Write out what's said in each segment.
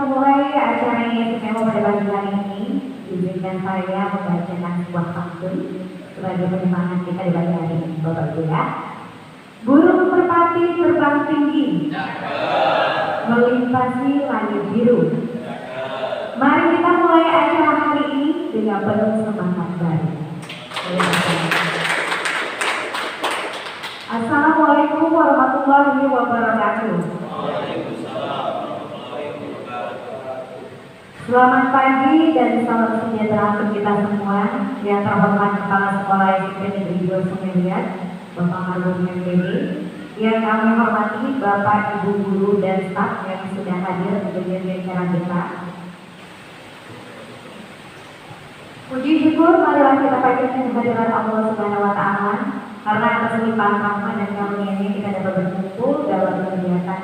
memulai acara yang istimewa pada pagi hari ini, izinkan saya membacakan sebuah pantun sebagai penyemangat kita di pagi hari ini, Bapak Ibu ya. Burung merpati terbang tinggi, melintasi langit biru. Mari kita mulai acara hari ini dengan penuh semangat baru. Assalamualaikum warahmatullahi wabarakatuh. Selamat pagi dan salam sejahtera untuk kita semua. Yang terhormat Kepala Sekolah SMP Negeri 2 Sumeliat, Bapak Marhum MPD. Yang kami hormati Bapak, Ibu guru dan staf yang sudah hadir menghadiri acara kita. Puji syukur marilah kita panjatkan kehadiran Allah Subhanahu wa taala karena atas limpahan rahmat dan karunia-Nya kita dapat berkumpul dalam kegiatan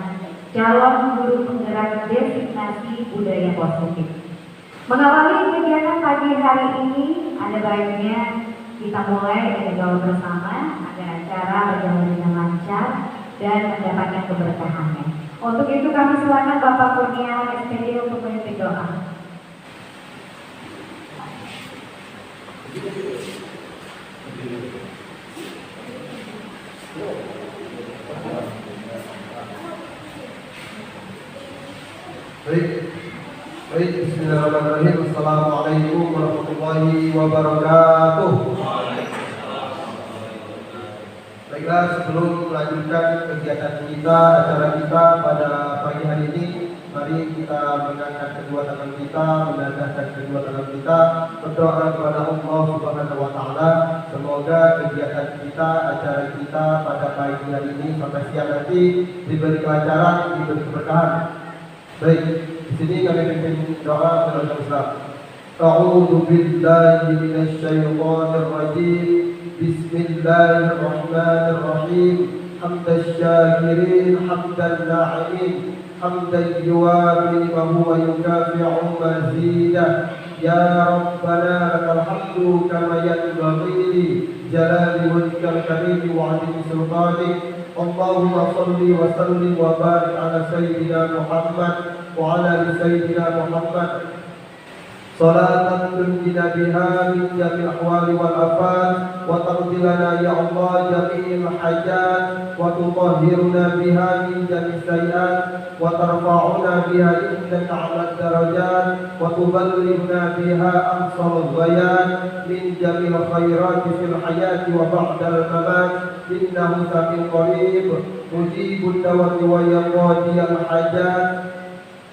calon guru penggerak destinasi budaya positif. Mengawali kegiatan pagi hari ini, ada baiknya kita mulai dengan doa bersama agar acara berjalan dengan lancar dan mendapatkan keberkahannya. Untuk itu kami silakan Bapak Kurnia SPD untuk memimpin doa. Baik, bismillahirrahmanirrahim. Assalamualaikum warahmatullahi wabarakatuh. Baiklah, sebelum melanjutkan kegiatan kita, acara kita pada pagi hari ini, mari kita mengangkat kedua tangan kita, menadahkan kedua tangan kita, berdoa kepada Allah Subhanahu wa taala. Semoga kegiatan kita, acara kita pada pagi hari ini sampai siang nanti diberi kelancaran, diberi keberkahan. Baik, di sini kami pimpin doa dalam Islam. A'udzu billahi minasy syaithanir rajim. Bismillahirrahmanirrahim. Hamdasy syakirin, hamdan na'imin, hamdan yuwafi wa huwa yukafi'u mazidah. Ya Rabbana lakal hamdu kama yanbaghi li jalali wajhikal karim wa 'azimi sultanik. Allahumma salli wa sallim wa barik ala sayyidina Muhammad wa ala ali sayyidina Muhammad salatan tunjina biha min jami'il ahwali wal afat wa taqdi lana ya Allah jami'il hajat wa tutahhiruna biha min jami'is sayyi'at wa tarfa'una biha indaka 'ala darajat wa tuballighna biha aqsal ghayat min jami'il khairat fil hayati wa ba'dal mamat innahu sami'un qarib mujibud da'wati wa yaqdiyal hajat.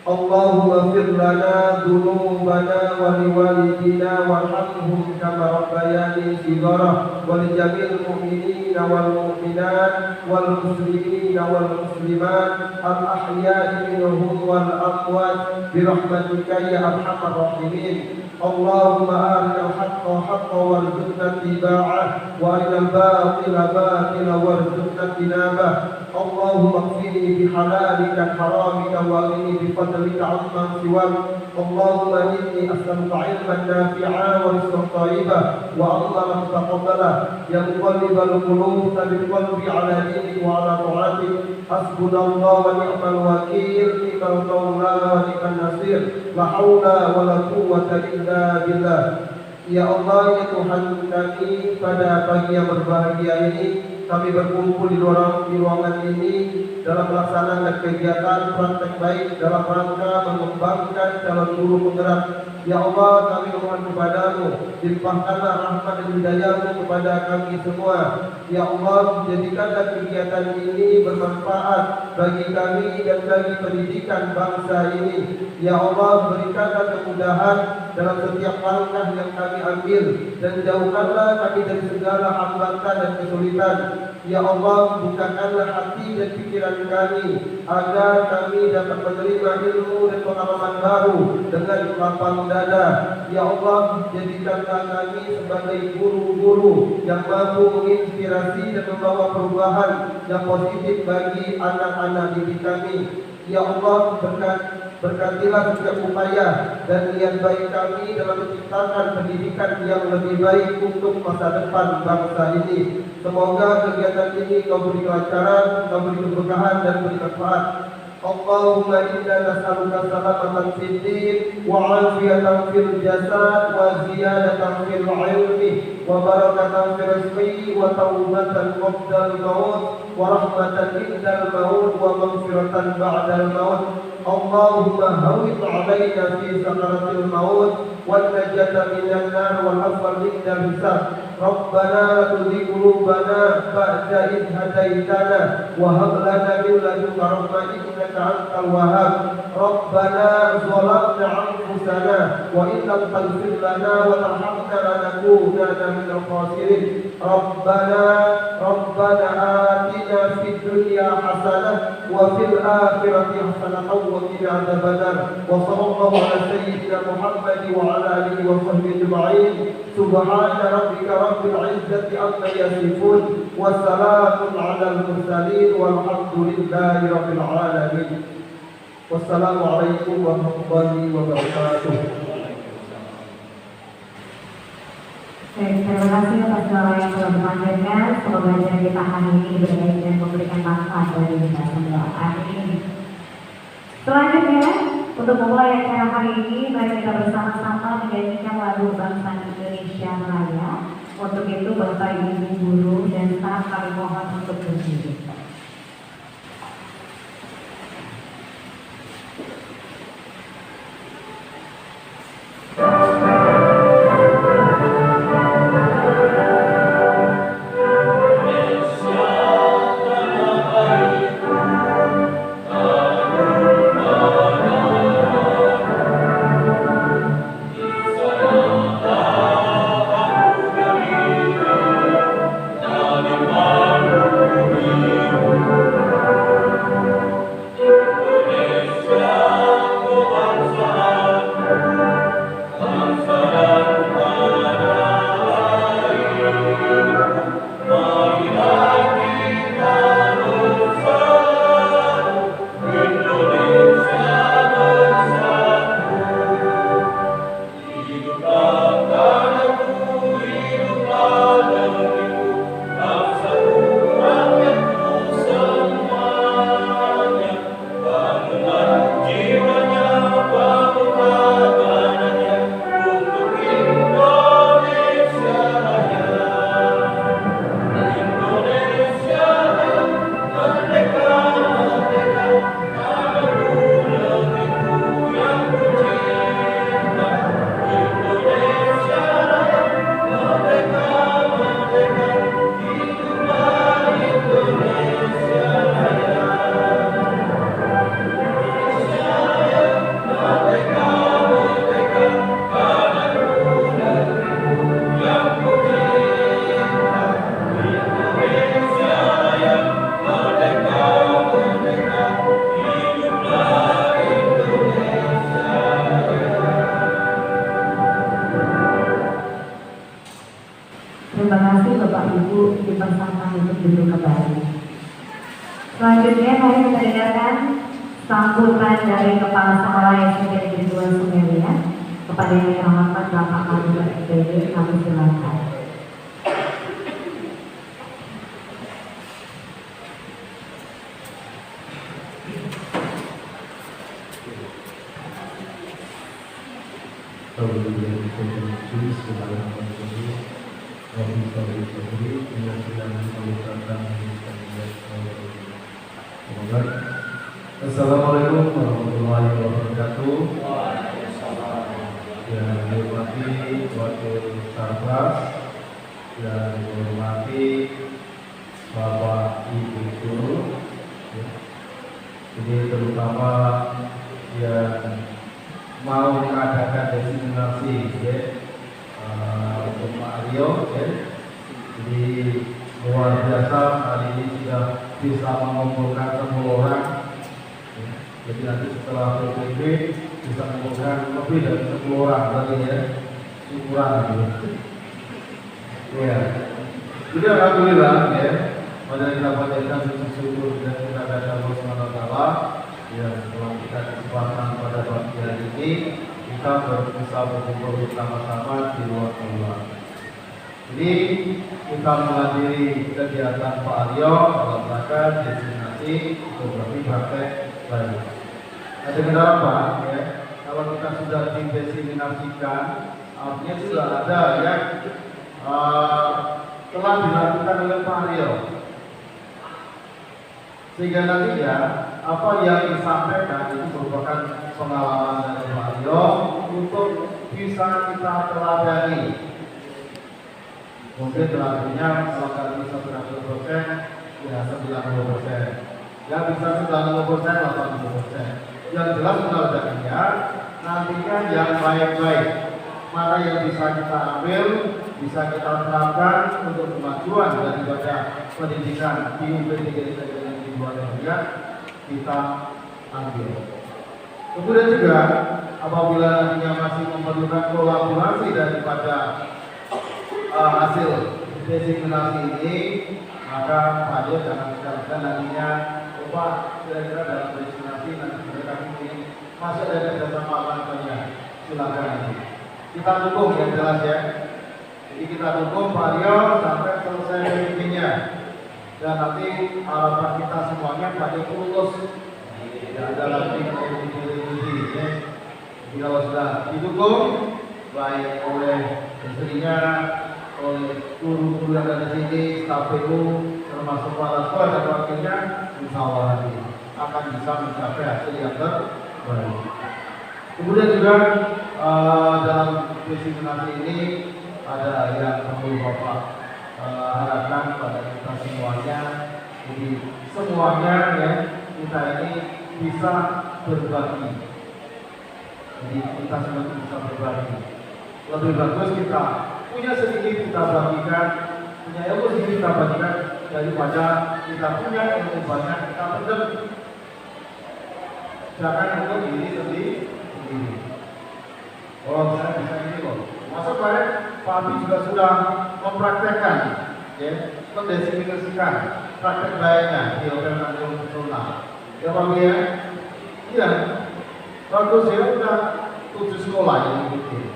Allahumma fir lana dhunubana wa liwalidina warhamhum kama rabbayani shighara wa li jami'il mu'minina wal mu'minat wal muslimina wal muslimat al ahya'i minhum wal amwat bi rahmatika ya arhamar rahimin. Allahumma arina al-haqqa haqqan warzuqna ittiba'ah wa arina al-batila batilan warzuqna ijtinabah. Allahumma qfini bihalalika haramika wa aghnini bifadlika 'amman siwak. Allahumma inni as'aluka 'ilman nafi'an wa rizqan thayyiban wa 'amalan mutaqabbalan. Ya muqallibal qulub tsabbit qalbi 'ala dinik wa 'ala ta'atik. Hasbunallahu wa ni'mal wakeel, ni'mal mawla wa ni'man nasir. La haula wa la quwwata illa billah. Ya Allah, ya Tuhan kami, pada pagi yang berbahagia ini kami berkumpul di ruangan ini dalam melaksanakan kegiatan praktek baik dalam rangka mengembangkan calon guru penggerak. Ya Allah, kami mohon kepadamu, limpahkanlah rahmat dan hidayah-Mu kepada kami semua. Ya Allah, jadikanlah kegiatan ini bermanfaat bagi kami dan bagi pendidikan bangsa ini. Ya Allah, berikanlah kemudahan dalam setiap langkah yang kami ambil dan jauhkanlah kami dari segala hambatan dan kesulitan. Ya Allah, bukakanlah hati dan pikiran kami agar kami dapat menerima ilmu dan pengalaman baru dengan lapang dada. Ya Allah, jadikanlah kami sebagai guru-guru yang mampu menginspirasi dan membawa perubahan yang positif bagi anak-anak didik kami. Ya Allah, berkatilah setiap upaya dan niat baik kami dalam menciptakan pendidikan yang lebih baik untuk masa depan bangsa ini. Semoga kegiatan ini Kau beri kelancaran, Kau beri keberkahan dan beri manfaat. اللهم إنا نسألك سلامة في الدين وعافية في الجسد وزيادة في العلم وبركة في الرزق وتوبة قبل الموت ورحمة عند الموت ومغفرة بعد الموت. اللهم هون علينا في سكرة الموت والنجاة من النار والعفو عند الحساب. ربنا لا تزغ قلوبنا بعد إذ هديتنا وهب لنا من لدنك رحمة إنك أنت الوهاب. ربنا ظلمنا أنفسنا وإن لم تغفر لنا وترحمنا لنكونن من الخاسرين. ربنا آتنا في الدنيا حسنة وفي الآخرة حسنة وقنا عذاب النار. وصلى الله على سيدنا محمد وعلى آله وصحبه أجمعين. سبحان ربك رب العزة عما يصفون وسلام على المرسلين والحمد لله رب العالمين. Wassalamualaikum warahmatullahi wabarakatuh. Baik, terima kasih atas doa yang telah dipanjatkan. Semoga acara kita hari ini berbaik dan memberikan manfaat bagi kita semua. Amin. Selanjutnya, untuk memulai acara hari ini, mari kita bersama-sama menyanyikan lagu Bangsa Indonesia Raya. Untuk itu, Bapak Ibu guru dan staf kami mohon untuk berdiri. Terima kasih Bapak Ibu dipersilakan untuk duduk kembali. Selanjutnya mari kita dengarkan sambutan dari Kepala Sekolah SMP Negeri 2 Sumeria kepada yang terhormat Bapak Kadua SPG. Kami silakan. Assalamualaikum warahmatullahi wabarakatuh. Yang dihormati wakil Sarpras, yang dihormati Bapak Ibu guru, ini terutama yang mau mengadakan destinasi untuk Pak Aryo, jadi luar biasa hari ini sudah bisa mengumpulkan 10 orang. Jadi nanti setelah PPP bisa mengumpulkan lebih dari 10 orang tadi ya, syukuran gitu. Ya, jadi alhamdulillah ya, pada kita panjatkan syukur dan kita kata Allah SWT ya, setelah kita kesempatan pada pagi hari ini kita bisa berkumpul bersama-sama di luar rumah. Jadi kita menghadiri kegiatan Pak Aryo dalam rangka destinasi fotografi praktek Baik. Nah, dengan harapan ya, kalau kita sudah dideterminasikan, artinya sudah ada yang telah dilakukan oleh Pak Aryo. Sehingga nantinya apa yang disampaikan itu merupakan pengalaman dari Pak Aryo untuk bisa kita teladani. Mungkin teladannya kalau nggak bisa 100%, ya 90%. Yang bisa 90%, 80%. Yang jelas teladaninya nantinya yang baik-baik. Mana yang bisa kita ambil, bisa kita terapkan untuk kemajuan daripada pendidikan di UPT di luar negeri, kita ambil. Kemudian juga apabila nantinya masih memerlukan kolaborasi daripada hasil desiminasi ini, maka Pak Ade jangan sekalian nantinya coba kira-kira dalam desiminasi nanti mereka ini masih ada kerjasama apa-apanya, silakan nanti. Kita dukung yang jelas ya. Jadi kita dukung Pak Rio sampai selesai meetingnya. Dan nanti harapan kita semuanya Pak Rio lulus. Tidak ada lagi yang ya. Jadi kalau sudah didukung baik oleh istrinya, oleh guru-guru yang ada di sini, staf PU, termasuk para sekolah dan wakilnya, insya Allah nanti akan bisa mencapai hasil yang terbaik. Kemudian juga dalam desiminasi ini ada yang perlu Bapak harapkan pada kita semuanya. Jadi semuanya ya kita ini bisa berbagi. Jadi kita semua bisa berbagi. Lebih bagus kita punya sedikit kita bagikan, punya ilmu sedikit kita bagikan daripada kita punya ilmu banyak kita pendam. Jangan untuk diri sendiri. Oh, saya bisa ini kok. Masa kemarin Pak Abi juga sudah mempraktekkan, ya, mendesiminasikan praktek baiknya di Hotel Tanjung Sultan. Ya Pak Abi ya, iya, bagus ya, udah 7 sekolah yang mengikuti.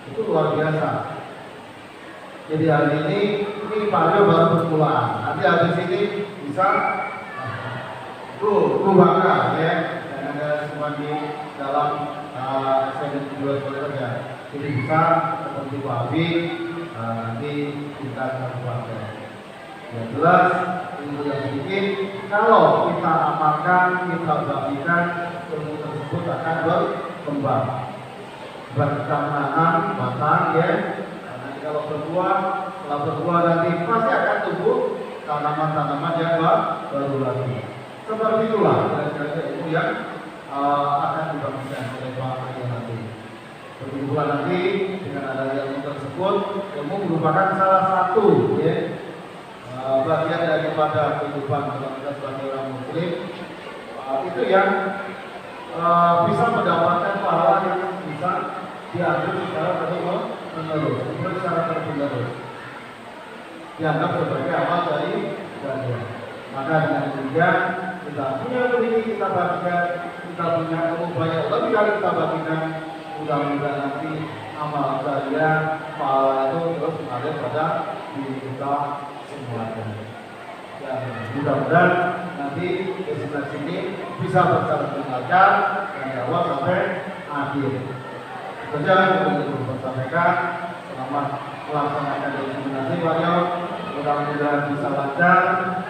Itu luar biasa. Jadi hari ini Pak Abi baru berpulang. Nanti habis ini bisa bangga ya, dan ada semua di dalam saya dua sekolah. Jadi bisa seperti Pak Abi nanti kita akan keluarga. Yang jelas ilmu yang sedikit kalau kita amalkan, kita bagikan, ilmu tersebut akan berkembang. Kita menanam batang ya. Nanti kalau berbuah, setelah berbuah nanti pasti akan tumbuh tanaman-tanaman yang baru lagi. Seperti itulah kira-kira ilmu yang akan dibagikan oleh Pak Aryo nanti. Begitu pula nanti dengan adanya ilmu tersebut, ilmu merupakan salah satu ya, bagian daripada kehidupan kita sebagai orang Muslim. Itu yang bisa mendapatkan pahala yang bisa diambil secara terus-menerus, secara terus-menerus. Dianggap sebagai amal dari ibadah. Maka dengan demikian kita punya ilmu kita bagikan, kita punya ilmu banyak lebih kali kita bagikan. Mudah-mudahan nanti amal saya pahala itu terus mengalir pada diri kita semuanya. Dan mudah-mudahan nanti destinasi ini bisa berjalan dengan lancar dari awal sampai akhir. Saja untuk bersampaikan selamat melaksanakan destinasi banyak. Mudah-mudahan bisa lancar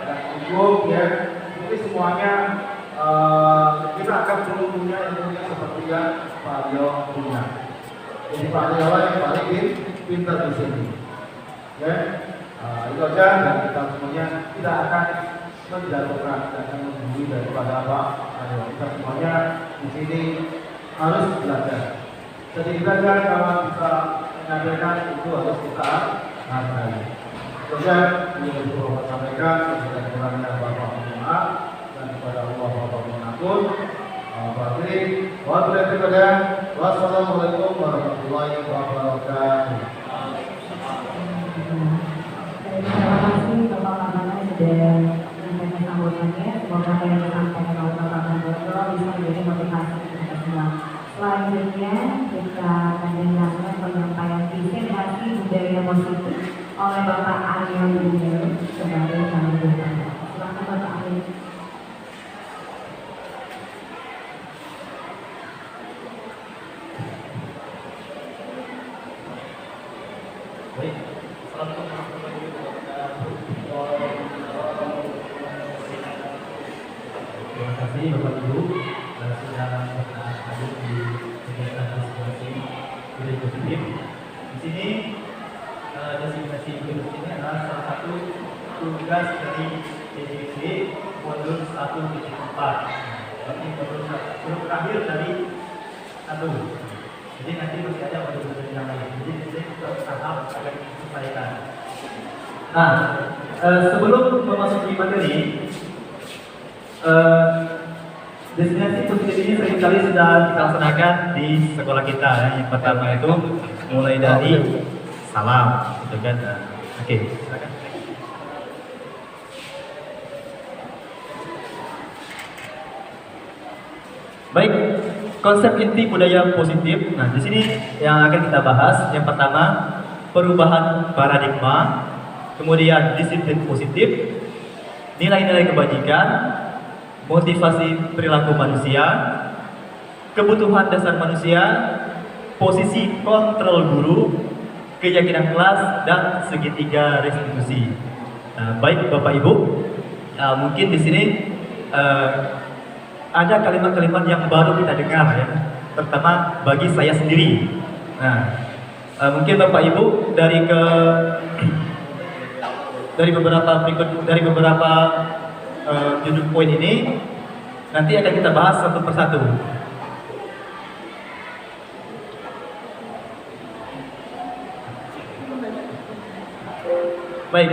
dan cukup ya. Jadi semuanya kita akan perlu punya ilmunya seperti yang Pak Aryo punya. Jadi Pak Aryo yang paling pintar di sini. Ya, itu aja dan kita semuanya tidak akan menjatuhkan dan menggurui daripada Pak Aryo. Kita semuanya di sini harus belajar. Sedikit saja kalau bisa menyampaikan itu harus kita hargai. Itu aja yang perlu saya sampaikan. Dan kurangnya Bapak maaf. Kepada Allah Subhanahu wa taala. Wassalamualaikum warahmatullahi wabarakatuh. Terima kasih Bapak Mardhana sudah menyampaikan sambutannya. Semoga apa yang disampaikan oleh Bapak Mardhana bisa menjadi motivasi untuk kita semua. Selanjutnya kita akan dengarkan penyampaian visi misi budaya positif oleh Bapak Aryo Bundel sebagai calon gubernur. Silakan Bapak Aryo. Baik. Assalamualaikum warahmatullahi wabarakatuh. Terima kasih Bapak Ibu sudah hadir di kegiatan masing-masing budaya positif. Di sini designasi virus ini adalah salah satu tugas dari DJC modul 1.4. Ini modul terakhir dari 1. Jadi nanti masih ada modul-modul yang lain. Jadi kita bertahap agar diselesaikan. Nah, sebelum memasuki materi, destinasi positif ini seringkali sudah kita laksanakan di sekolah kita. Yang pertama itu mulai dari salam, gitu kan? Oke, silakan. Baik, konsep inti budaya positif. Nah, di sini yang akan kita bahas yang pertama perubahan paradigma, kemudian disiplin positif, nilai-nilai kebajikan, motivasi perilaku manusia, kebutuhan dasar manusia, posisi kontrol guru, keyakinan kelas, dan segitiga restitusi. Nah, baik Bapak Ibu, mungkin di sini ada kalimat-kalimat yang baru kita dengar ya, terutama bagi saya sendiri. Nah, mungkin Bapak Ibu dari beberapa judul poin ini nanti akan kita bahas satu persatu. Baik,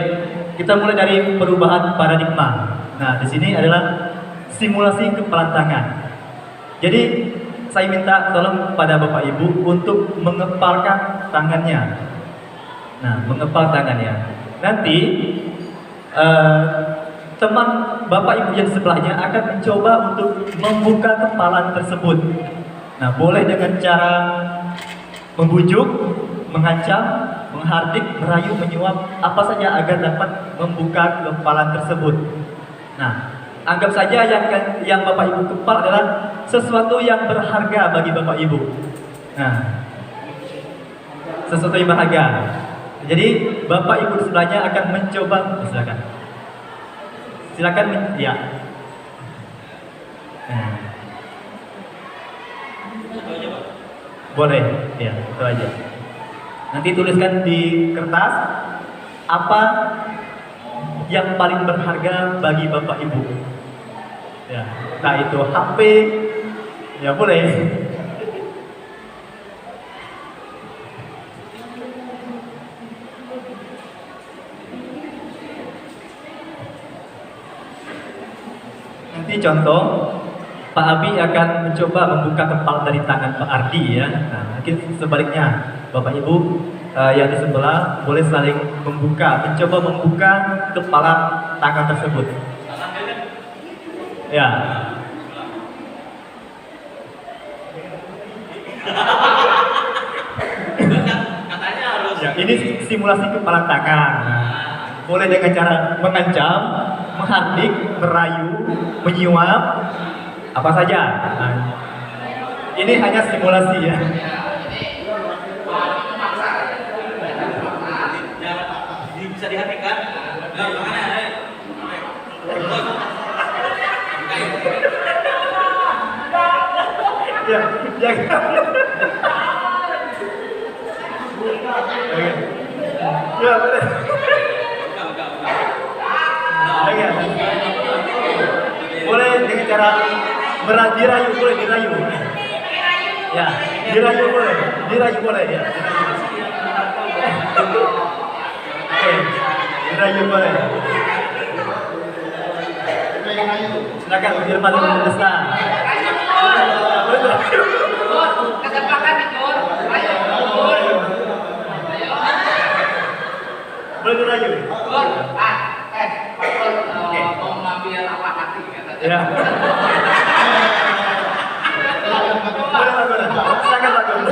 kita mulai dari perubahan paradigma. Nah, di sini adalah simulasi kepelantangan. Jadi saya minta tolong pada Bapak Ibu untuk mengepalkan tangannya. Nah, mengepal tangannya. Nanti teman Bapak Ibu yang sebelahnya akan mencoba untuk membuka kepalan tersebut. Nah, boleh dengan cara membujuk, mengancam, menghardik, merayu, menyuap, apa saja agar dapat membuka kepalan tersebut. Nah, anggap saja yang Bapak Ibu kepal adalah sesuatu yang berharga bagi Bapak Ibu. Nah, sesuatu yang berharga. Jadi Bapak Ibu di sebelahnya akan mencoba, silakan ya. Nah. Boleh, ya itu aja. Nanti tuliskan di kertas apa yang paling berharga bagi Bapak Ibu. Ya, entah itu HP, ya boleh. Nanti contoh, Pak Abi akan mencoba membuka kepala dari tangan Pak Ardi ya. Nah, mungkin sebaliknya, Bapak Ibu yang di sebelah boleh saling mencoba membuka kepala tangan tersebut. Ya. Ya, ini simulasi kepala tangan. Boleh dengan cara mengancam, menghardik, merayu, menyuap, apa saja. Nah, ini hanya simulasi ya. Bisa dihatikan. Ya, ya. Ya, boleh. Boleh dengan cara dirayu, boleh dirayu. Ya, dirayu boleh ya. Dirayu boleh. Silakan Firman Desta. Boleh dirayu. Mau ngambil apa hati kata. Ya. Boleh lakukan. Silakan lakukan.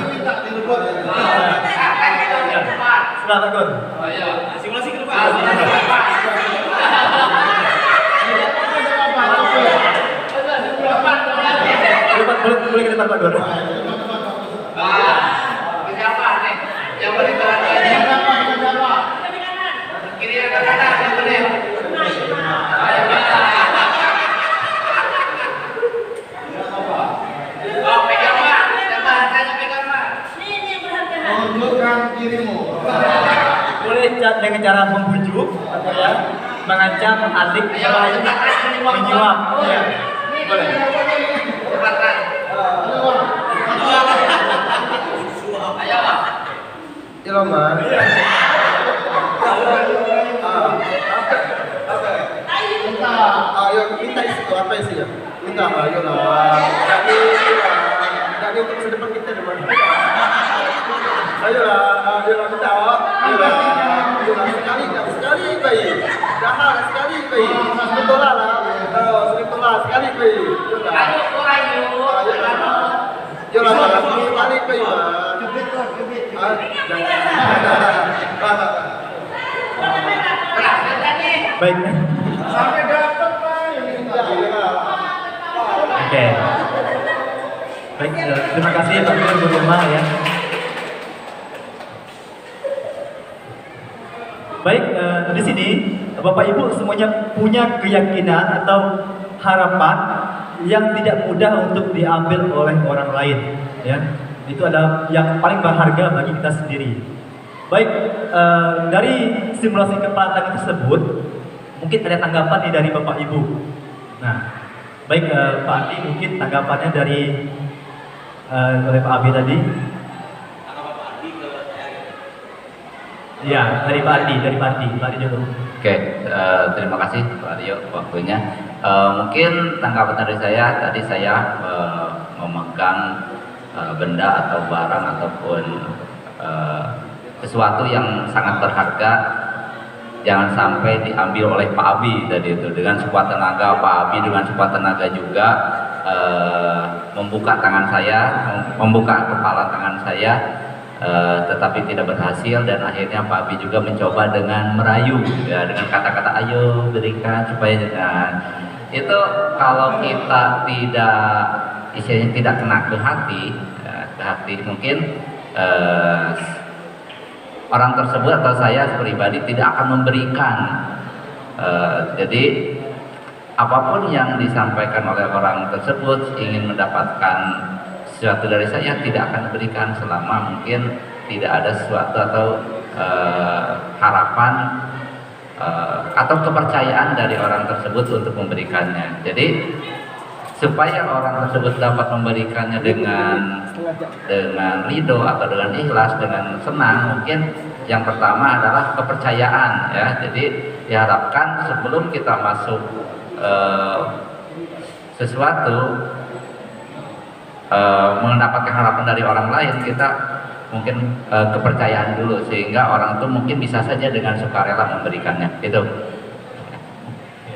Silakan lakukan. Oh iya, simulasi ke depan. Boleh ke depan Pak Dur. Siapa nih? Yang boleh berani. pegang kanan, yang benar. Ayo, oh, pegang Pak. Saya pegang Pak. Tunjukkan dirimu. Boleh dengan cara membujuk atau ya mengancam, adik, merayu, menyuap. Ya. Boleh. Cepetan. Ayo, Pak. Iloman. Minta. Ayo minta isi itu apa isinya? Minta ayo lah. Jadi untuk masa depan kita depan. Ayolah minta. Ayolah sekali baik. Jangan sekali baik. Betul lah. Betul lah sekali baik. Ayo, ayo. Ayolah sekali baik. Kebit lah, kebit. Baik. Sampai dapat Pak. Oke. Baik, terima kasih Pak Guru Rumah ya. Baik, di sini Bapak Ibu semuanya punya keyakinan atau harapan yang tidak mudah untuk diambil oleh orang lain, ya. Itu adalah yang paling berharga bagi kita sendiri. Baik, dari simulasi kepelatihan tersebut, mungkin ada tanggapan nih dari Bapak Ibu. Nah, baik Pak Andi, mungkin tanggapannya dari oleh Pak Abi tadi. Ya, dari Pak Andi dulu. Oke, terima kasih Pak Rio waktunya. Mungkin tanggapan dari saya tadi saya memegang benda atau barang ataupun sesuatu yang sangat berharga jangan sampai diambil oleh Pak Abi tadi itu. Dengan sekuat tenaga Pak Abi dengan sekuat tenaga juga membuka tangan saya, membuka kepala tangan saya. Tetapi tidak berhasil dan akhirnya Pak Abi juga mencoba dengan merayu ya, dengan kata-kata ayo berikan supaya dengan itu kalau kita tidak istilahnya tidak kena ke hati mungkin orang tersebut atau saya pribadi tidak akan memberikan. Jadi apapun yang disampaikan oleh orang tersebut ingin mendapatkan sesuatu dari saya tidak akan diberikan selama mungkin tidak ada sesuatu atau harapan atau kepercayaan dari orang tersebut untuk memberikannya. Jadi supaya orang tersebut dapat memberikannya dengan ridho atau dengan ikhlas, dengan senang, mungkin yang pertama adalah kepercayaan ya. Jadi diharapkan sebelum kita masuk sesuatu mendapatkan harapan dari orang lain, kita mungkin kepercayaan dulu sehingga orang itu mungkin bisa saja dengan sukarela memberikannya. Itu.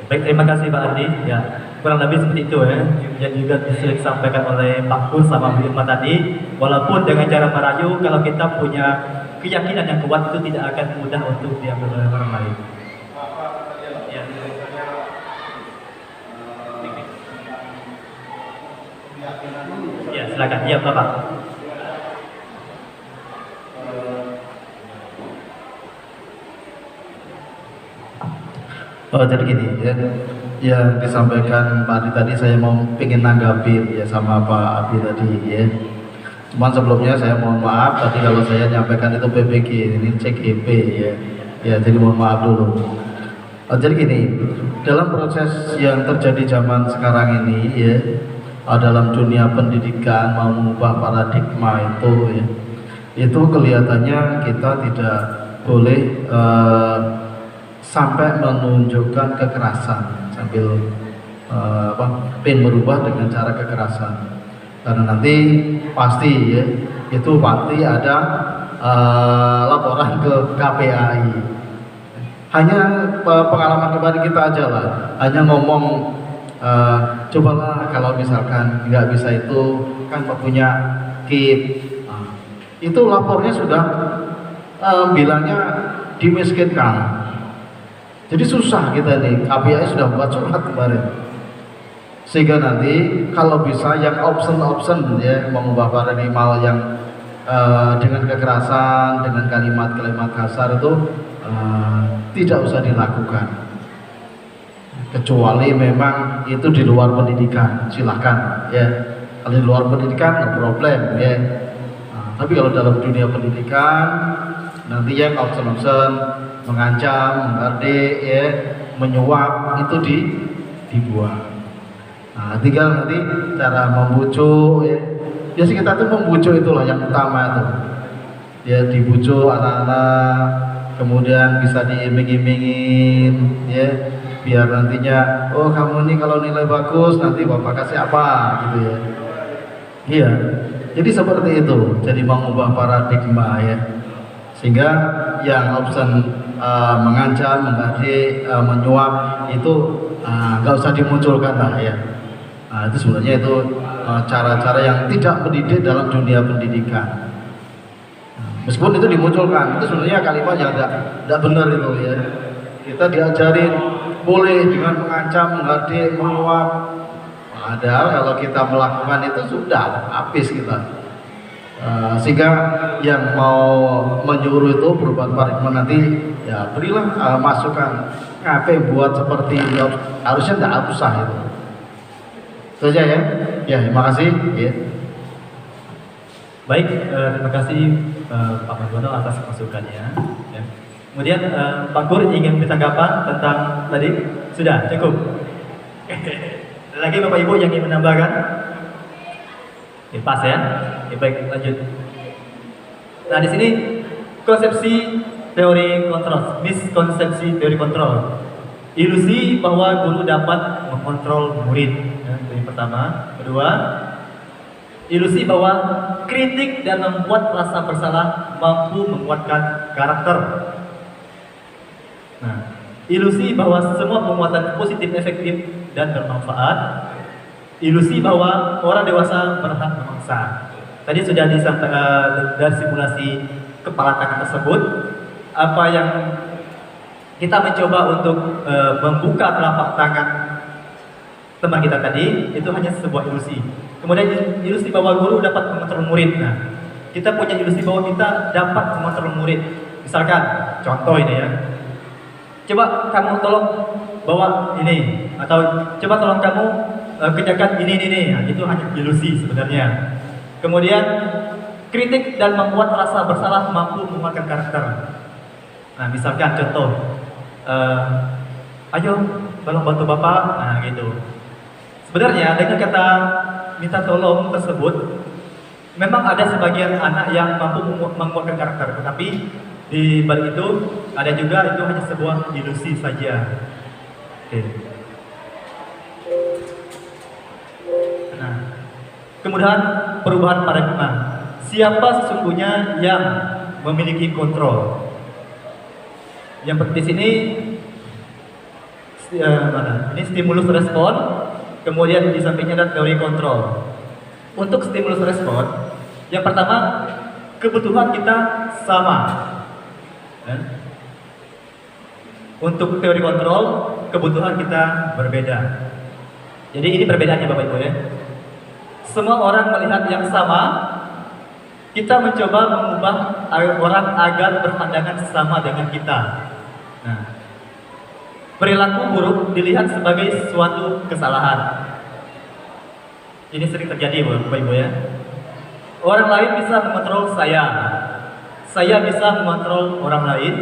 Baik, terima kasih Pak Andi. Ya, kurang lebih seperti itu ya. Yang juga disampaikan oleh Pak Kur sama Bu Irma tadi. Walaupun dengan cara merayu, kalau kita punya keyakinan yang kuat itu tidak akan mudah untuk diambil oleh orang lain. Ya. Ya, silakan. Ya, Bapak. Oh, jadi gini ya, yang disampaikan Pak Adi tadi saya mau pengen nanggapin ya sama Pak Abi tadi ya. Cuman sebelumnya saya mohon maaf tadi kalau saya nyampaikan itu PPG, ini CGP ya. Ya, jadi mohon maaf dulu. Jadi gini, dalam proses yang terjadi zaman sekarang ini ya, dalam dunia pendidikan mau mengubah paradigma itu ya, itu kelihatannya kita tidak boleh sampai menunjukkan kekerasan sambil pengen merubah dengan cara kekerasan, karena nanti pasti ya itu pasti ada laporan ke KPAI. Hanya pengalaman kemarin kita aja lah, hanya ngomong cobalah kalau misalkan nggak bisa itu kan punya KIP, itu lapornya sudah bilangnya dimiskinkan. Jadi susah kita nih, KPAI sudah buat surat kemarin. Sehingga nanti kalau bisa yang option ya, mengubah paradigma yang dengan kekerasan, dengan kalimat-kalimat kasar itu tidak usah dilakukan, kecuali memang itu di luar pendidikan, silahkan ya. Kalau di luar pendidikan no problem ya. Tapi kalau dalam dunia pendidikan nanti yang option mengancam, menghardik ya, menyuap itu dibuang. Nah, tinggal nanti cara membujuk ya. Biasa kita tuh membujuk itulah yang utama tuh. Ya dibujuk anak-anak, kemudian bisa diiming-imingin ya, biar nantinya oh kamu nih kalau nilai bagus nanti bapak kasih apa gitu ya. Iya. Jadi seperti itu. Jadi mengubah paradigma ya. Sehingga yang option mengancam, menghardik, menyuap itu nggak usah dimunculkan lah ya. Itu sebenarnya itu cara-cara yang tidak mendidik dalam dunia pendidikan. Meskipun itu dimunculkan, itu sebenarnya kalimat yang tidak benar itu ya. Kita diajarin boleh dengan mengancam, menghardik, menyuap. Padahal kalau kita melakukan itu sudah habis kita. Sehingga yang mau menyuruh itu berbuat paradigma nanti ya berilah masukan. Ngapain buat seperti ini? Harusnya tidak usah itu. Itu aja ya. Ya, terima kasih. Ya. Baik, terima kasih Pak Margono atas masukannya. Ya. Kemudian Pak Gur ingin bertanggapan tentang tadi sudah cukup. Ada lagi Bapak Ibu yang ingin menambahkan? Ya, pas ya. Ya, baik, lanjut. Nah di sini konsepsi teori kontrol, miskonsepsi teori kontrol. Ilusi bahwa guru dapat mengontrol murid. Ya, itu yang pertama. Kedua, ilusi bahwa kritik dan membuat rasa bersalah mampu menguatkan karakter. Nah, ilusi bahwa semua penguatan positif efektif dan bermanfaat. Ilusi bahwa orang dewasa berhak memaksa. Tadi sudah disampaikan dari simulasi kepala tangan tersebut, apa yang kita mencoba untuk membuka telapak tangan teman kita tadi itu hanya sebuah ilusi. Kemudian ilusi bahwa guru dapat mengontrol murid. Nah, kita punya ilusi bahwa kita dapat mengontrol murid. Misalkan, contoh ini ya. Coba kamu tolong bawa ini, atau coba tolong kamu kerjakan ini. Nah, itu hanya ilusi sebenarnya. Kemudian kritik dan membuat rasa bersalah mampu menguatkan karakter. Nah, misalkan contoh, ayo tolong bantu bapak, nah gitu. Sebenarnya dengan kata minta tolong tersebut, memang ada sebagian anak yang mampu menguatkan karakter, tetapi di balik itu ada juga itu hanya sebuah ilusi saja. Oke. Nah, kemudian perubahan paradigma. Siapa sesungguhnya yang memiliki kontrol? Yang di sini ini stimulus respon, kemudian di sampingnya ada teori kontrol. Untuk stimulus respon, yang pertama kebutuhan kita sama. Untuk teori kontrol, kebutuhan kita berbeda. Jadi ini perbedaannya Bapak Ibu ya. Semua orang melihat yang sama. Kita mencoba mengubah orang agar berpandangan sama dengan kita. Nah, perilaku buruk dilihat sebagai suatu kesalahan. Ini sering terjadi Bapak Ibu ya. Orang lain bisa mengontrol saya bisa mengontrol orang lain.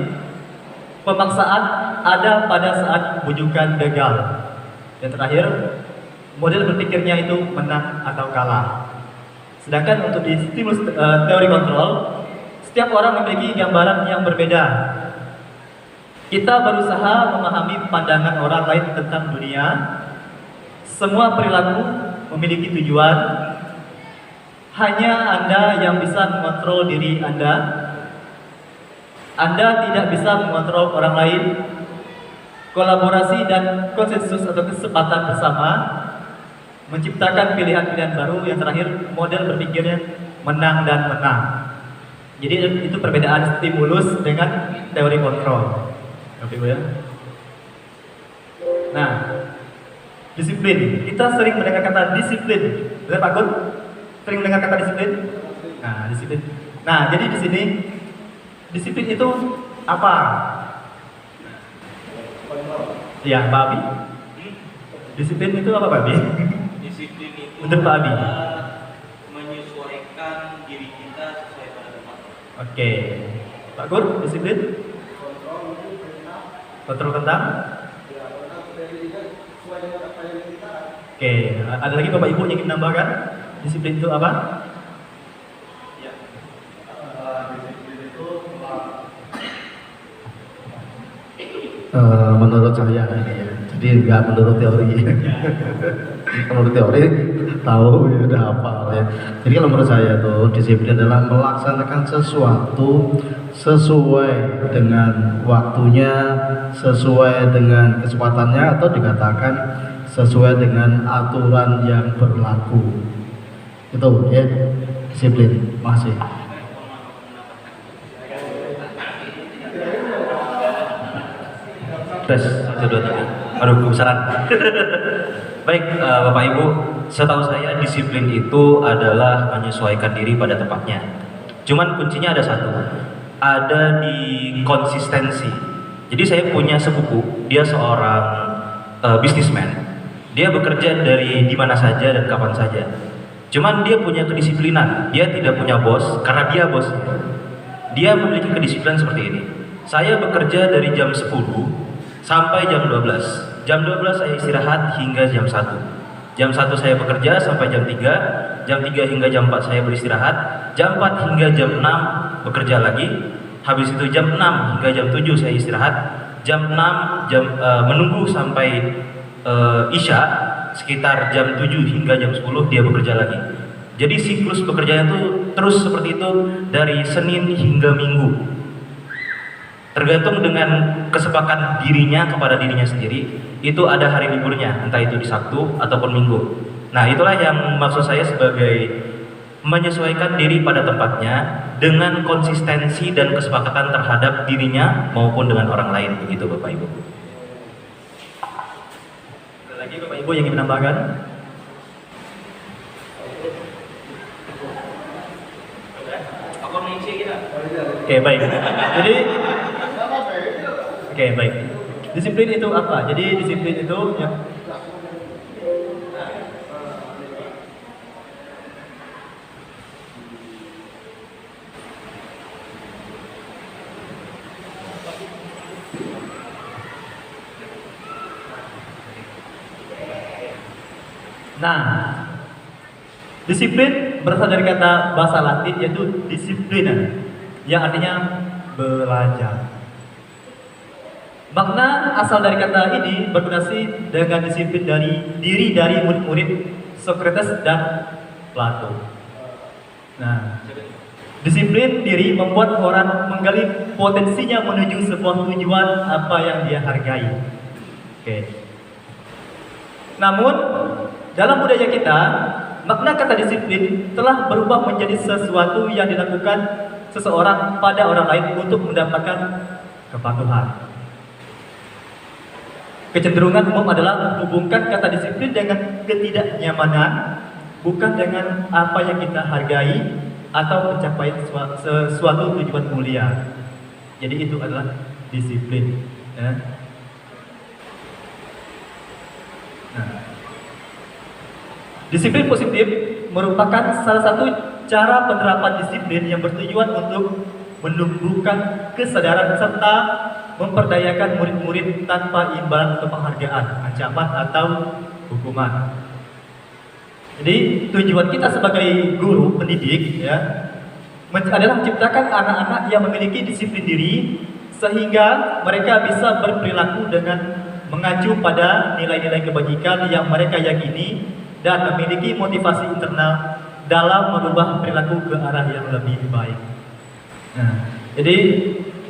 Pemaksaan ada pada saat bujukan gagal. Yang terakhir, model berpikirnya itu menang atau kalah. Sedangkan untuk di stimulus teori kontrol, setiap orang memiliki gambaran yang berbeda. Kita berusaha memahami pandangan orang lain tentang dunia. Semua perilaku memiliki tujuan. Hanya Anda yang bisa mengontrol diri Anda. Anda tidak bisa mengontrol orang lain. Kolaborasi dan konsensus atau kesepakatan bersama menciptakan pilihan-pilihan baru. Yang terakhir, model berpikirnya menang dan menang. Jadi itu perbedaan stimulus dengan teori kontrol. Oke, Bu ya. Nah, disiplin. Kita sering mendengar kata disiplin. Benar Pak Gun? Sering mendengar kata disiplin? Nah, disiplin. Nah, jadi di sini disiplin itu apa? Ya, Pak Abi. Disiplin itu apa, Pak Abi? Disiplin itu Menurut Pak Abi. adalah menyesuaikan diri kita sesuai pada tempat. Oke. Pak Gur, disiplin? Kontrol tentang? Oke, ada lagi Bapak Ibu yang ingin menambahkan? Disiplin itu apa? Menurut saya ini ya, jadi nggak menurut teori. Menurut teori tahu ya udah hafal ya. Jadi kalau menurut saya tuh disiplin adalah melaksanakan sesuatu sesuai dengan waktunya, sesuai dengan kesempatannya, atau dikatakan sesuai dengan aturan yang berlaku. Itu ya disiplin. Masih. Tes 1 2 3. Aduh, kebesaran. Baik, Bapak Ibu, setahu saya disiplin itu adalah menyesuaikan diri pada tempatnya. Cuman kuncinya ada satu, ada di konsistensi. Jadi saya punya sepupu, dia seorang bisnismen. Dia bekerja dari di mana saja dan kapan saja. Cuman dia punya kedisiplinan. Dia tidak punya bos karena dia bos. Dia memiliki kedisiplinan seperti ini. Saya bekerja dari jam 10 sampai jam 12. Jam 12 saya istirahat hingga jam 1. Jam 1 saya bekerja sampai jam 3. Jam 3 hingga jam 4 saya beristirahat. Jam 4 hingga jam 6 bekerja lagi. Habis itu jam 6 hingga jam 7 saya istirahat. Jam 6 menunggu sampai Isya, sekitar jam 7 hingga jam 10 dia bekerja lagi. Jadi siklus bekerjanya itu terus seperti itu dari Senin hingga Minggu. Tergantung dengan kesepakatan dirinya kepada dirinya sendiri, itu ada hari liburnya, entah itu di Sabtu ataupun Minggu. Nah, itulah yang maksud saya sebagai menyesuaikan diri pada tempatnya dengan konsistensi dan kesepakatan terhadap dirinya maupun dengan orang lain, begitu Bapak Ibu. Ada lagi Bapak Ibu yang ingin menambahkan? Oke, baik. Jadi oke, baik. Disiplin itu apa? Jadi disiplin itu ya. Nah, disiplin berasal dari kata bahasa Latin yaitu disiplina, yang artinya belajar. Makna asal dari kata ini berkoordinasi dengan disiplin dari murid-murid Socrates dan Plato. Nah, disiplin diri membuat orang menggali potensinya menuju sebuah tujuan apa yang dia hargai. Oke. Namun dalam budaya kita, makna kata disiplin telah berubah menjadi sesuatu yang dilakukan seseorang pada orang lain untuk mendapatkan kepatuhan. Kecenderungan umum adalah menghubungkan kata disiplin dengan ketidaknyamanan, bukan dengan apa yang kita hargai atau mencapai sesuatu tujuan mulia. Jadi itu adalah disiplin. Ya. Nah, disiplin positif merupakan salah satu cara penerapan disiplin yang bertujuan untuk menumbuhkan kesadaran serta memperdayakan murid-murid tanpa imbalan atau penghargaan, ancaman atau hukuman. Jadi tujuan kita sebagai guru pendidik ya adalah menciptakan anak-anak yang memiliki disiplin diri sehingga mereka bisa berperilaku dengan mengacu pada nilai-nilai kebajikan yang mereka yakini dan memiliki motivasi internal dalam merubah perilaku ke arah yang lebih baik. Nah, jadi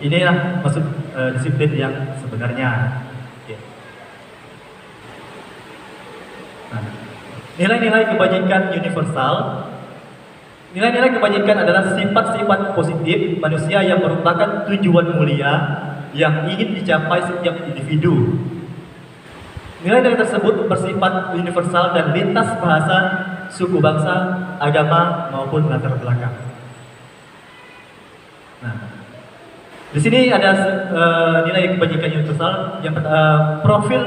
inilah maksud disiplin yang sebenarnya. Oke. Nah, nilai-nilai kebajikan universal. Nilai-nilai kebajikan adalah sifat-sifat positif manusia yang merupakan tujuan mulia yang ingin dicapai setiap individu. Nilai-nilai tersebut bersifat universal dan lintas bahasa, suku bangsa, agama maupun latar belakang. Nah, Di sini ada nilai kebajikan universal. Yang profil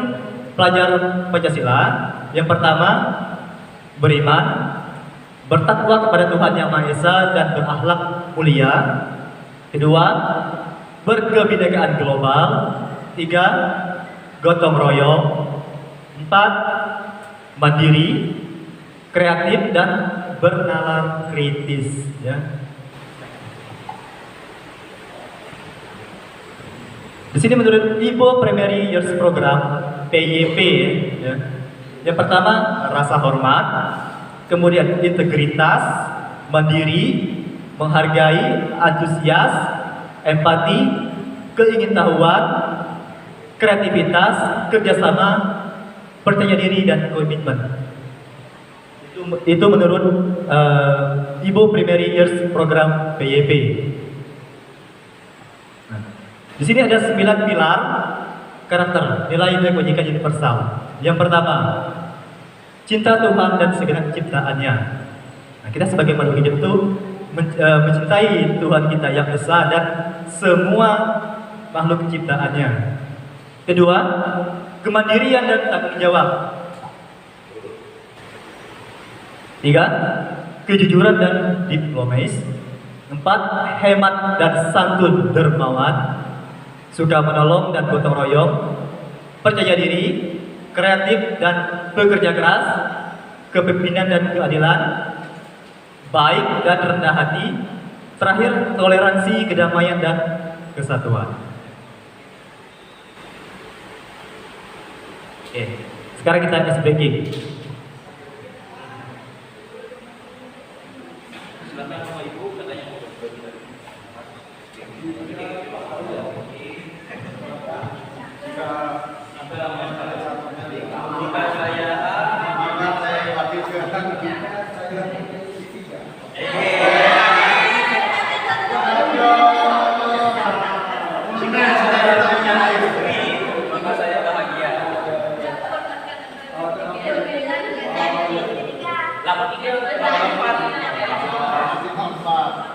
pelajar Pancasila. Yang pertama, beriman, bertakwa kepada Tuhan Yang Maha Esa dan berakhlak mulia. Kedua, berkebinekaan global. Tiga, gotong royong. Empat, mandiri, kreatif dan bernalar kritis. Ya. Di sini menurut Ibo Primary Years Program PYP, ya. Yang pertama rasa hormat, kemudian integritas, mandiri, menghargai, antusias, empati, keingintahuan, kreativitas, kerjasama, percaya diri dan komitmen. Itu menurut Ibo Primary Years Program PYP. Di sini ada 9 pilar karakter nilai-nilai kebajikan universal. Yang pertama, cinta Tuhan dan segenap ciptaannya. Nah, kita sebagai makhluk hidup itu mencintai Tuhan kita yang esa dan semua makhluk ciptaannya. Kedua, kemandirian dan tanggung jawab. Tiga, kejujuran dan diplomatis. Empat, hemat dan santun dermawan. Suka menolong dan gotong royong, percaya diri, kreatif dan bekerja keras, kepemimpinan dan keadilan, baik dan rendah hati, terakhir toleransi, kedamaian dan kesatuan. Oke, sekarang kita ice breaking. Silakan Bapak Ibu katanya. Jika saya maka saya bahagia.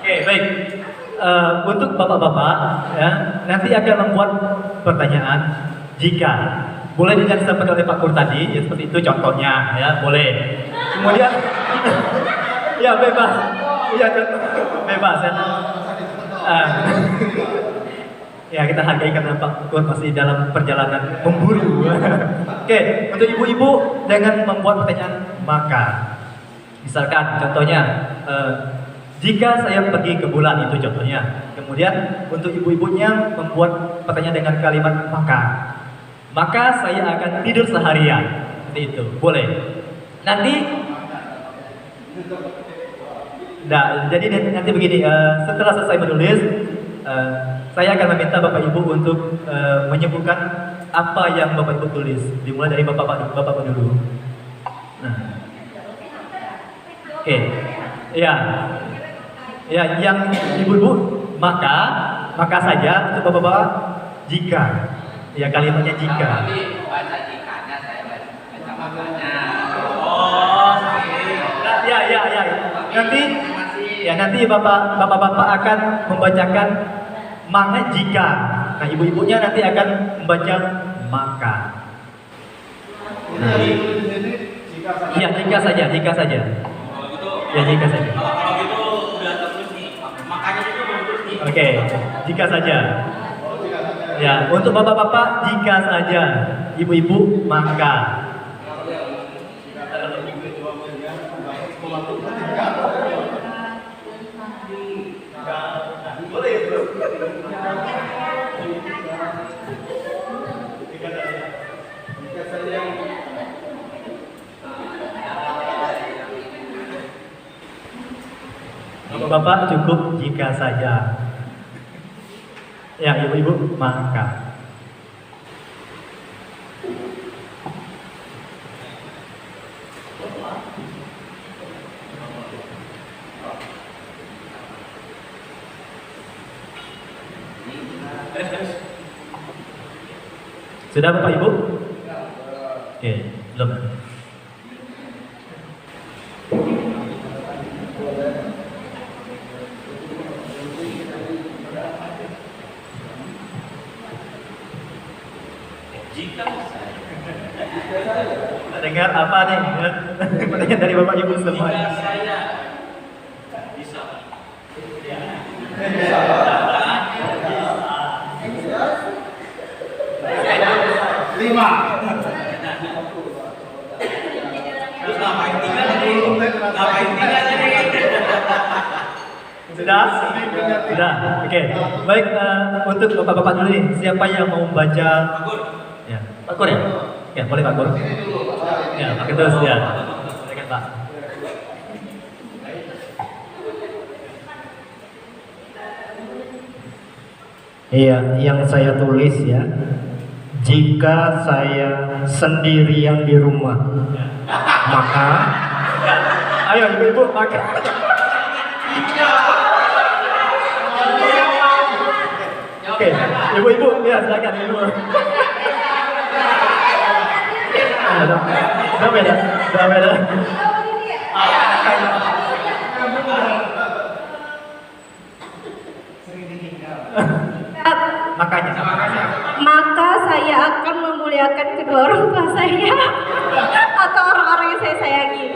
Oke, baik. Untuk bapak-bapak, ya, nanti akan membuat pertanyaan jika boleh dengan seperti oleh Pak Kur tadi, ya seperti itu contohnya, ya boleh. Kemudian, ya bebas, ya bebas ya. Ya kita hargai karena Pak Kur masih dalam perjalanan memburu. Oke, untuk ibu-ibu dengan membuat pertanyaan maka, misalkan contohnya. Jika saya pergi ke bulan, itu contohnya. Kemudian untuk ibu-ibunya membuat pertanyaan dengan kalimat maka saya akan tidur seharian. Seperti itu, boleh. Nanti jadi nanti begini, setelah selesai menulis, saya akan meminta Bapak Ibu untuk menyebutkan apa yang Bapak Ibu tulis. Dimulai dari Bapak dulu. Nah. Oke. Ya. Ya, yang ibu-ibu maka saja, untuk bapak-bapak jika. Ya, kalimatnya jika. Baca jikanya, saya baca makanya. Oh, Nanti bapak-bapak akan membacakan maka jika. Nah, ibu-ibunya nanti akan membaca maka. Iya, jika saja. kalau gitu. Ya, jika saja. Kalau gitu udah terus nih. Makanya itu belum terus nih. Oke, jika saja. Ya, untuk bapak-bapak jika saja, ibu-ibu maka. Bapak cukup jika saja. Ya, ibu-ibu maka. Sudah Bapak Ibu? Oke, belum. Jika Dengar apa nih? Pertanyaan dari Bapak Ibu semua. jika saya bisa Lima. terus ngapain tiga tadi? Ngapain tiga tadi? Sudah? Sudah. Oke. Baik, untuk Bapak-bapak dulu nih, siapa yang mau membaca? Ya, Pak Kur ya? Ya, boleh Pak Kur. Ya, Pak Ketus ya. Silakan Pak. Iya, yang saya tulis ya. Jika saya sendirian di rumah, maka Ayo ibu-ibu makan. Oke, ibu-ibu ya silakan ibu. Udah beda, udah beda. Makanya. Maka saya akan memuliakan kedua orang tua saya atau orang-orang yang saya sayangi.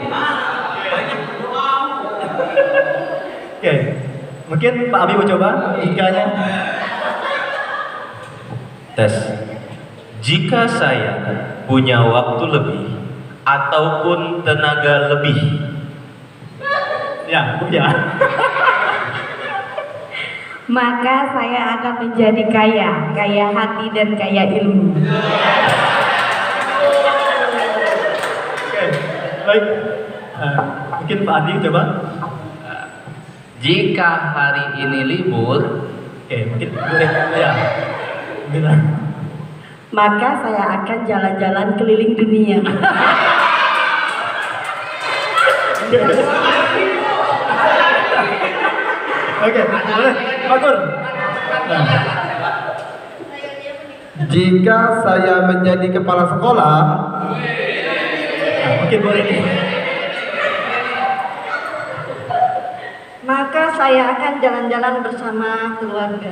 Oke, mungkin Pak Abi mau coba jikanya. Tes. Jika saya punya waktu lebih ataupun tenaga lebih, Ya, punya. Maka saya akan menjadi kaya, kaya hati dan kaya ilmu. Oke, baik. Mungkin Pak Adi coba. Jika hari ini libur, Oke, mungkin boleh ya. Mungkin. Maka saya akan jalan-jalan keliling dunia. Oke, boleh. Pak Kur. Jika saya menjadi kepala sekolah, Mungkin boleh nih. Maka saya akan jalan-jalan bersama keluarga.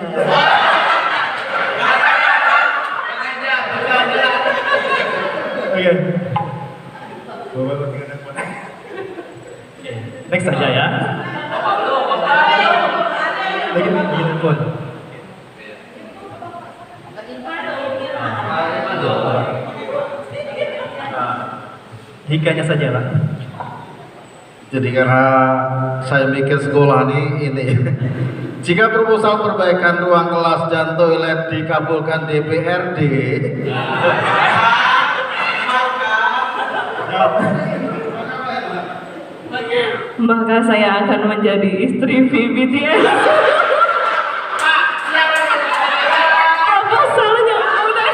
Oke. Next saja ya. Lagi telepon. Hikanya saja lah. Jadi karena saya mikir sekolah ini jika proposal perbaikan ruang kelas dan toilet dikabulkan DPRD, Maka saya akan menjadi istri BTS. Apa salahnya udah?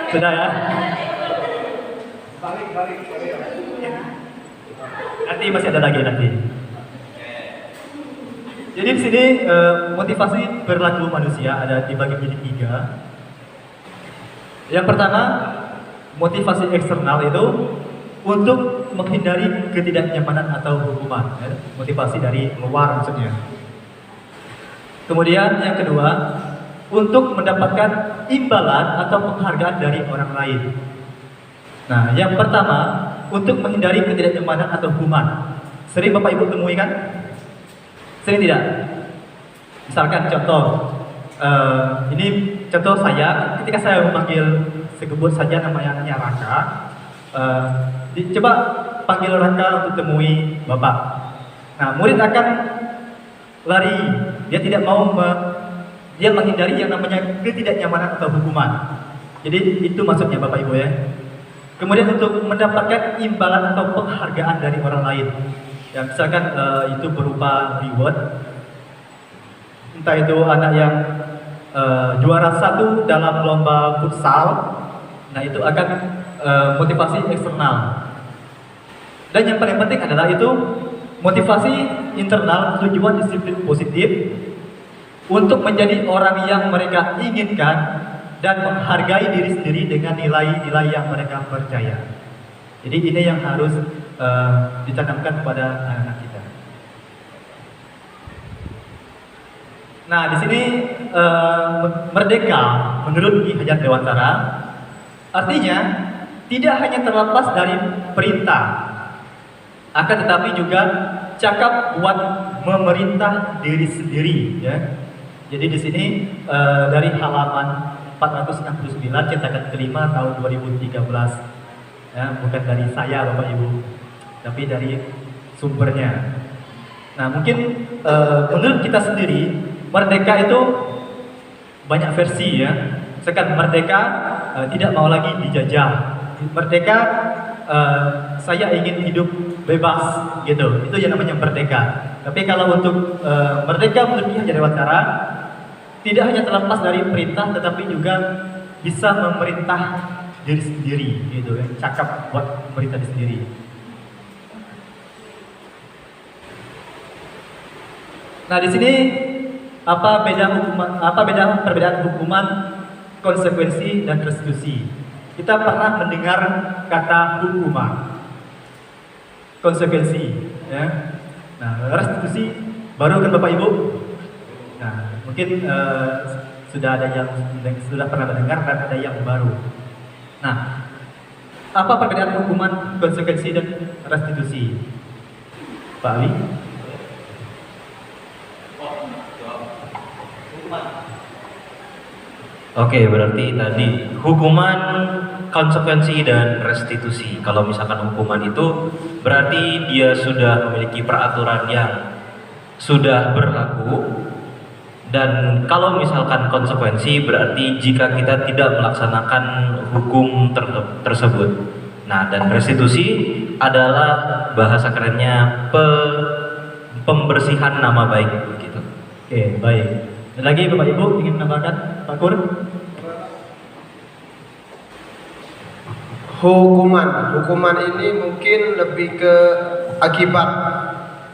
Sudah ya. Nanti masih ada lagi nanti. Jadi di sini motivasi perilaku manusia ada dibagi menjadi 3. Yang pertama, motivasi eksternal itu untuk menghindari ketidaknyamanan atau hukuman, ya. Motivasi dari luar maksudnya. Kemudian yang kedua, untuk mendapatkan imbalan atau penghargaan dari orang lain. Nah, yang pertama, untuk menghindari ketidaknyamanan atau hukuman. Sering Bapak Ibu temui kan? Sering tidak? Misalkan contoh, ini contoh saya, ketika saya memanggil sebut saja namanya Raka, coba panggil Raka untuk temui Bapak. Nah, murid akan lari, dia tidak mau dia menghindari yang namanya ketidaknyamanan atau hukuman. Jadi itu maksudnya Bapak Ibu ya. Kemudian untuk mendapatkan imbalan atau penghargaan dari orang lain, ya misalkan itu berupa reward, entah itu anak yang juara 1 dalam lomba futsal, nah itu akan motivasi eksternal. Dan yang paling penting adalah itu motivasi internal, tujuan disiplin positif untuk menjadi orang yang mereka inginkan dan menghargai diri sendiri dengan nilai-nilai yang mereka percaya. Jadi ini yang harus ditanamkan kepada anak-anak kita. Nah, di sini merdeka menurut Ki Hajar Dewantara artinya tidak hanya terlepas dari perintah, akan tetapi juga cakap buat memerintah diri sendiri, ya. Jadi di sini dari halaman 469 cetakan kelima tahun 2013, ya, bukan dari saya Bapak Ibu, tapi dari sumbernya. Nah, mungkin menurut kita sendiri merdeka itu banyak versi, ya. Sekarang merdeka tidak mau lagi dijajah. Merdeka saya ingin hidup bebas, gitu. Itu yang namanya merdeka. Tapi kalau untuk merdeka menurut Ki Hajar Dewantara tidak hanya terlepas dari perintah, tetapi juga bisa memerintah diri sendiri, gitu. Cakap buat memerintah diri sendiri. Nah, di sini apa perbedaan hukuman, konsekuensi dan restitusi? Kita pernah mendengar kata hukuman, konsekuensi, ya. Nah, restitusi baru kan Bapak Ibu? Nah, mungkin sudah ada yang sudah pernah mendengar dan ada yang baru. Nah, apa perbedaan hukuman, konsekuensi dan restitusi? Pak Ali? Oke, berarti tadi hukuman, konsekuensi dan restitusi. Kalau misalkan hukuman itu berarti dia sudah memiliki peraturan yang sudah berlaku, dan kalau misalkan konsekuensi berarti jika kita tidak melaksanakan hukum tersebut. Nah, dan restitusi adalah bahasa kerennya pembersihan nama baik begitu. Oke, baik. Dan lagi Bapak Ibu ingin menambahkan, Pak Kur? Hukuman ini mungkin lebih ke akibat,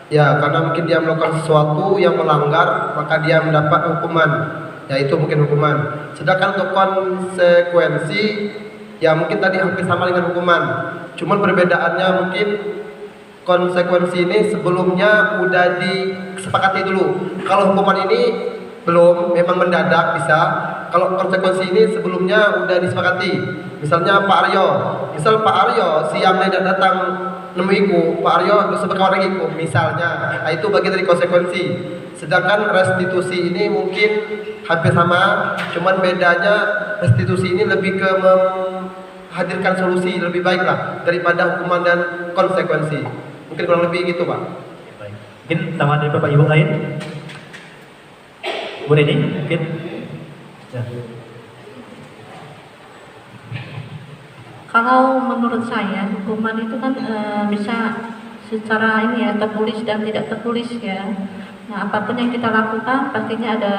ya, karena mungkin dia melakukan sesuatu yang melanggar maka dia mendapat hukuman, ya itu mungkin hukuman. Sedangkan untuk konsekuensi, ya mungkin tadi hampir sama dengan hukuman, cuman perbedaannya mungkin konsekuensi ini sebelumnya udah disepakati dulu. Kalau hukuman ini belum, memang mendadak bisa. Kalau konsekuensi ini sebelumnya udah disepakati. Misalnya Pak Aryo siang tidak datang nemuiku, Pak Aryo dosa berkawan lagi ku, misalnya. Nah, itu bagian dari konsekuensi. Sedangkan restitusi ini mungkin hampir sama, cuman bedanya restitusi ini lebih ke menghadirkan solusi lebih baik lah daripada hukuman dan konsekuensi. Mungkin kurang lebih gitu, Pak. Mungkin tambahan dari Bapak Ibu lain? Bu Neni, mungkin? Ya. Kalau menurut saya hukuman itu kan bisa secara ini ya, tertulis dan tidak tertulis, ya. Nah, apapun yang kita lakukan pastinya ada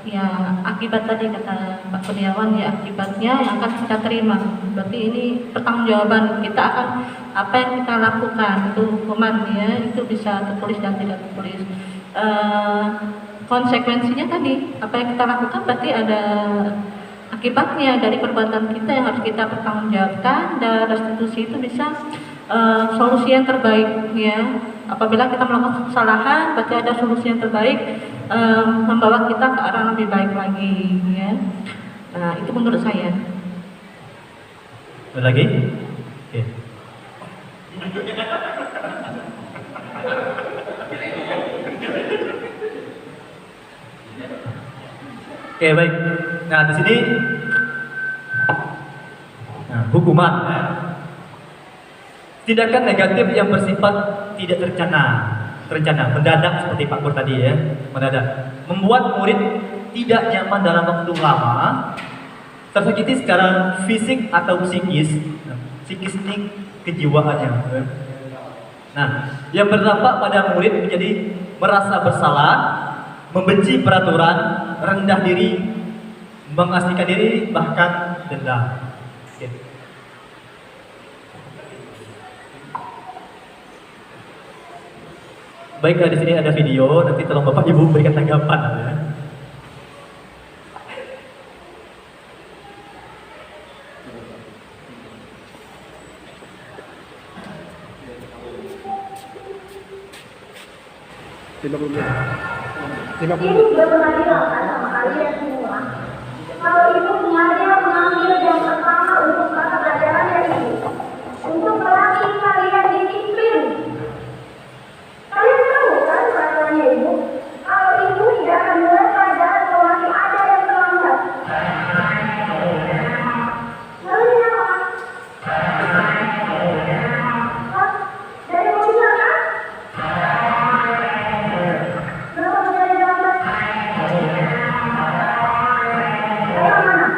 ya akibat, tadi kata Pak Kurniawan, ya akibatnya yang akan kita terima. Berarti ini pertanggungjawaban kita akan apa yang kita lakukan, itu hukuman, ya, itu bisa tertulis dan tidak tertulis. Konsekuensinya tadi apa yang kita lakukan berarti ada akibatnya dari perbuatan kita yang harus kita pertanggungjawabkan, dan restitusi itu bisa solusi yang terbaik, ya. Apabila kita melakukan kesalahan berarti ada solusi yang terbaik, membawa kita ke arah lebih baik lagi, ya. Nah, itu menurut saya. Ada lagi? Oke. Oke, baik. Nah, di sini hukuman, tindakan negatif yang bersifat tidak terencana, mendadak seperti Pak Pur tadi, ya, mendadak, membuat murid tidak nyaman dalam waktu lama, tersakiti secara fisik atau psikis ini kejiwaannya. Nah, yang berdampak pada murid menjadi merasa bersalah, membenci peraturan, rendah diri, mengasihkan diri, bahkan dendam. Oke. Baik, di sini ada video, nanti tolong Bapak Ibu berikan tanggapan, ya. Ibu sudah pernah bilang kan sama kalian semua, kalau ibu sengaja mengambil yang pertama untuk mata pelajaran dari ibu, untuk melatih kalian disiplin. Kalian tahu kan peraturannya ibu? Kalau ibu tidak akan mulai pelajaran kalau masih ada yang terlambat. Lalu ini apa? Hah? Dari mobil kan? Kenapa bisa ada lambat? Ayo mana?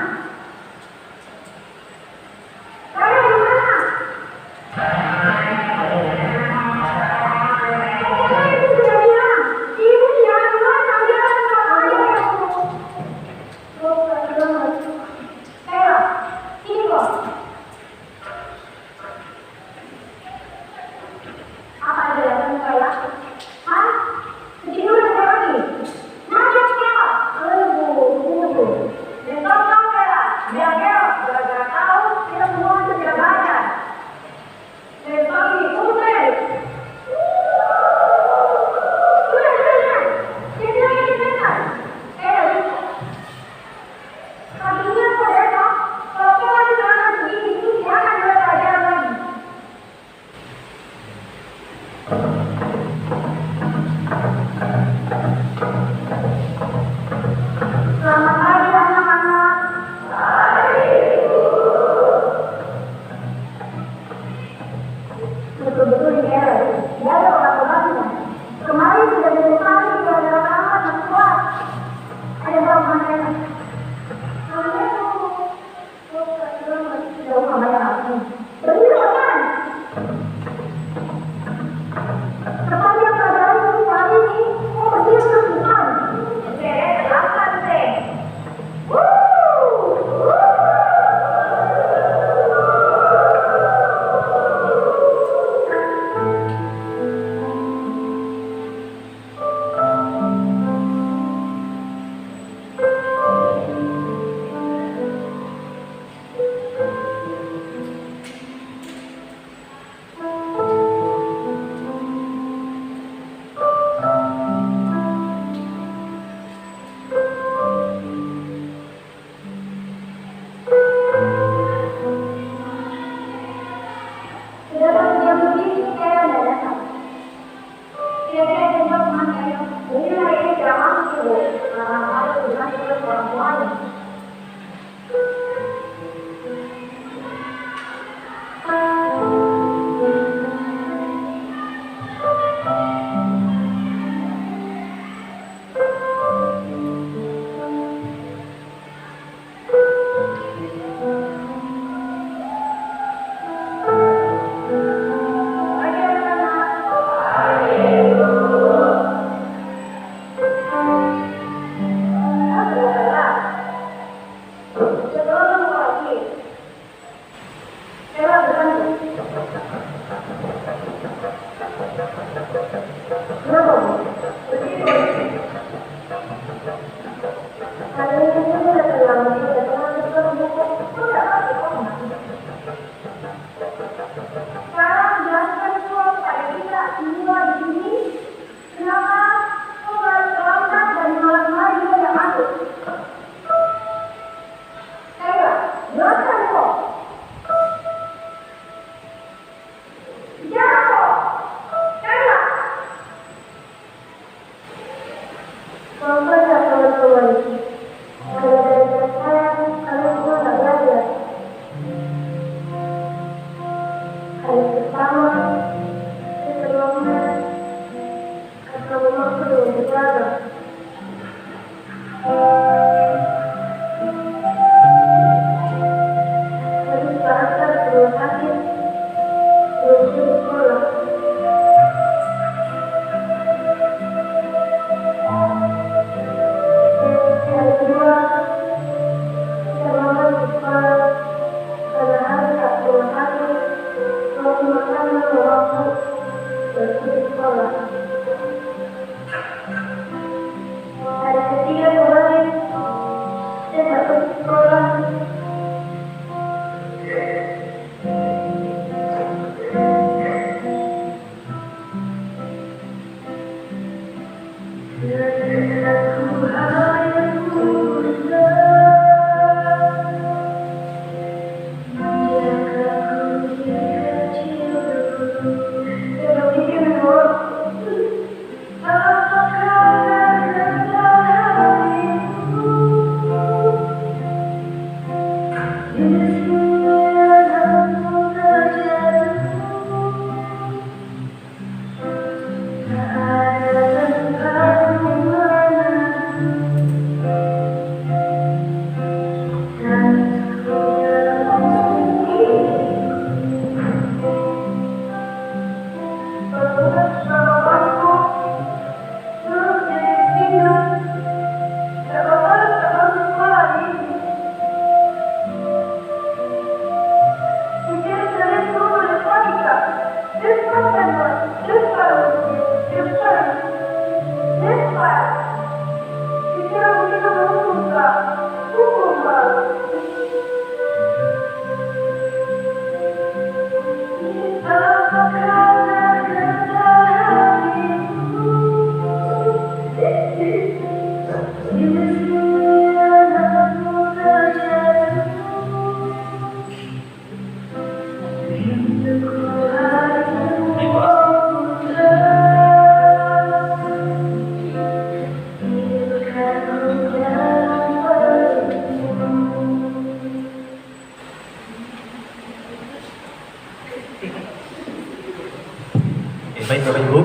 Baik Bapak Ibu,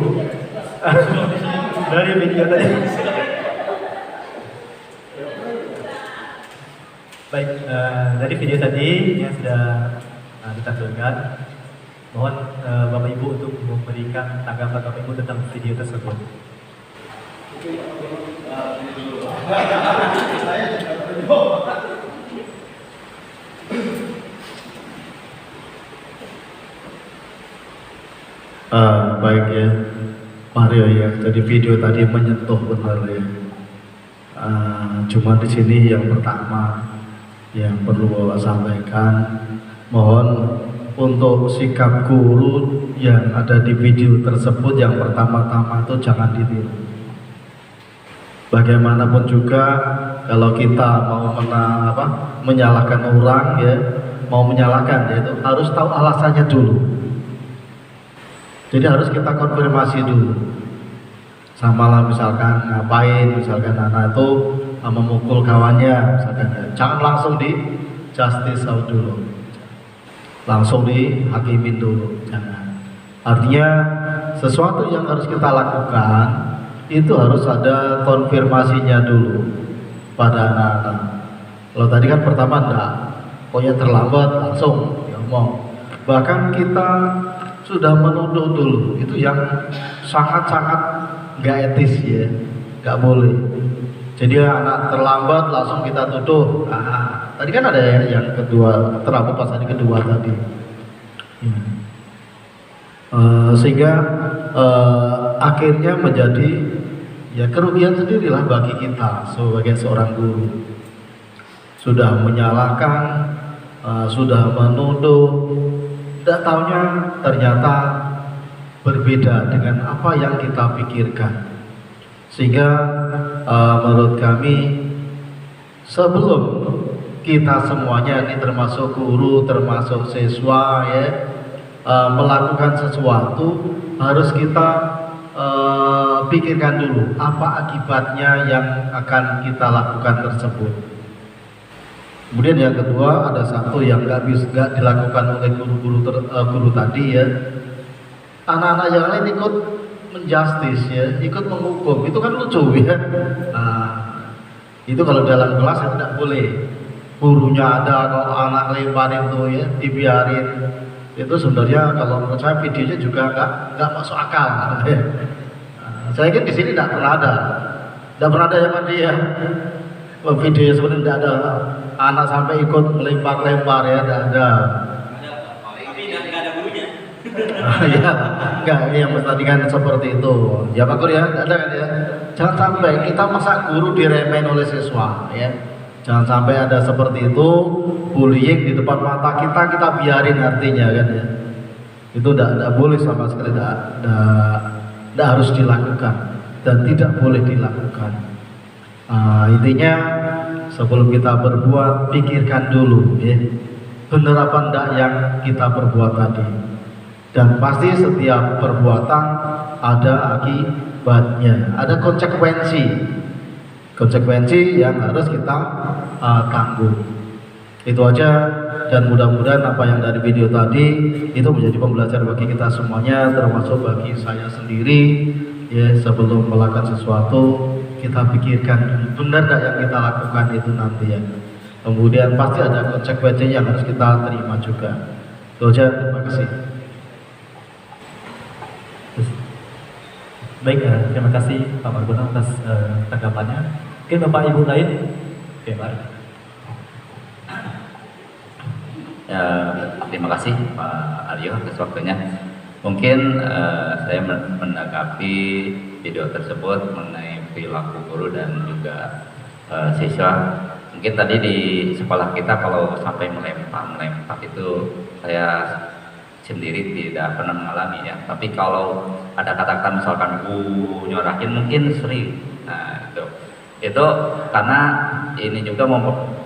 dari video tadi. Baik, dari video tadi yang sudah ditampilkan, mohon Bapak Ibu untuk memberikan tanggapan Bapak Ibu tentang video tersebut. Baik ya, Mario ya. Jadi video tadi menyentuh benar ya. Cuma di sini yang pertama yang perlu Bapak sampaikan, mohon untuk sikap guru yang ada di video tersebut yang pertama-tama itu jangan ditiru. Bagaimanapun juga kalau kita mau menyalahkan orang ya, mau menyalahkan ya itu harus tahu alasannya dulu. Jadi harus kita konfirmasi dulu. Sama lah misalkan ngapain, misalkan anak itu memukul kawannya, misalkan ya. Jangan langsung di justice out dulu, langsung dihakimin dulu, jangan. Artinya sesuatu yang harus kita lakukan itu harus ada konfirmasinya dulu pada anak-anak. Kalau tadi kan pertama enggak, pokoknya terlambat langsung diomong. Bahkan kita sudah menuduh dulu, itu yang sangat-sangat nggak etis ya, nggak boleh. Jadi anak terlambat langsung kita tuduh. Tadi kan ada yang kedua, terlambat pas hari kedua tadi. Sehingga akhirnya menjadi ya kerugian sendirilah bagi kita sebagai seorang guru. Sudah menyalahkan, sudah menuduh, tidak tahunya ternyata berbeda dengan apa yang kita pikirkan. Sehingga menurut kami sebelum kita semuanya ini termasuk guru, termasuk siswa ya, melakukan sesuatu harus kita pikirkan dulu apa akibatnya yang akan kita lakukan tersebut. Kemudian yang kedua, ada satu yang nggak dilakukan oleh guru tadi ya, anak-anak yang lain ikut menjustis ya, ikut menghukum, itu kan lucu ya. Itu kalau dalam kelas ya tidak boleh. Gurunya ada, kalau anak lemparin tuh ya, dibiarin. Itu sebenarnya kalau menurut saya videonya juga nggak masuk akal. Ya. Saya kan di sini tidak pernah ada yang dia. Videonya sebenarnya tidak ada anak sampai ikut melempar-lempar ya, tidak ada. Tapi nggak ada gurunya. Ya, enggak, yang tadi kan seperti itu. Ya Pak Guru ya, tidak ada kan ya. Jangan sampai kita masa guru diremehin oleh siswa ya. Jangan sampai ada seperti itu, bullying di depan mata kita biarin artinya kan ya. Itu tidak boleh sama sekali, tidak harus dilakukan dan tidak boleh dilakukan. Intinya sebelum kita berbuat, pikirkan dulu ya, benar apa enggak yang kita perbuat tadi. Dan pasti setiap perbuatan ada akibatnya, ada konsekuensi yang harus kita tanggung. Itu aja, dan mudah-mudahan apa yang dari video tadi itu menjadi pembelajaran bagi kita semuanya, termasuk bagi saya sendiri ya. Sebelum melakukan sesuatu kita pikirkan benar nggak yang kita lakukan itu nanti ya. Kemudian pasti ada konsekuensi yang harus kita terima juga. Itu aja, terima kasih. Baik, terima kasih Pak Margono atas tanggapannya. Mungkin Bapak Ibu lain, oke mari. Ya, terima kasih Pak Aryo atas waktunya. Mungkin saya menanggapi video tersebut mengenai perilaku guru dan juga siswa. Mungkin tadi di sekolah kita kalau sampai melempar itu saya sendiri tidak pernah mengalami ya. Tapi kalau ada kata-kata misalkan nyorahin mungkin sering. Nah itu karena ini juga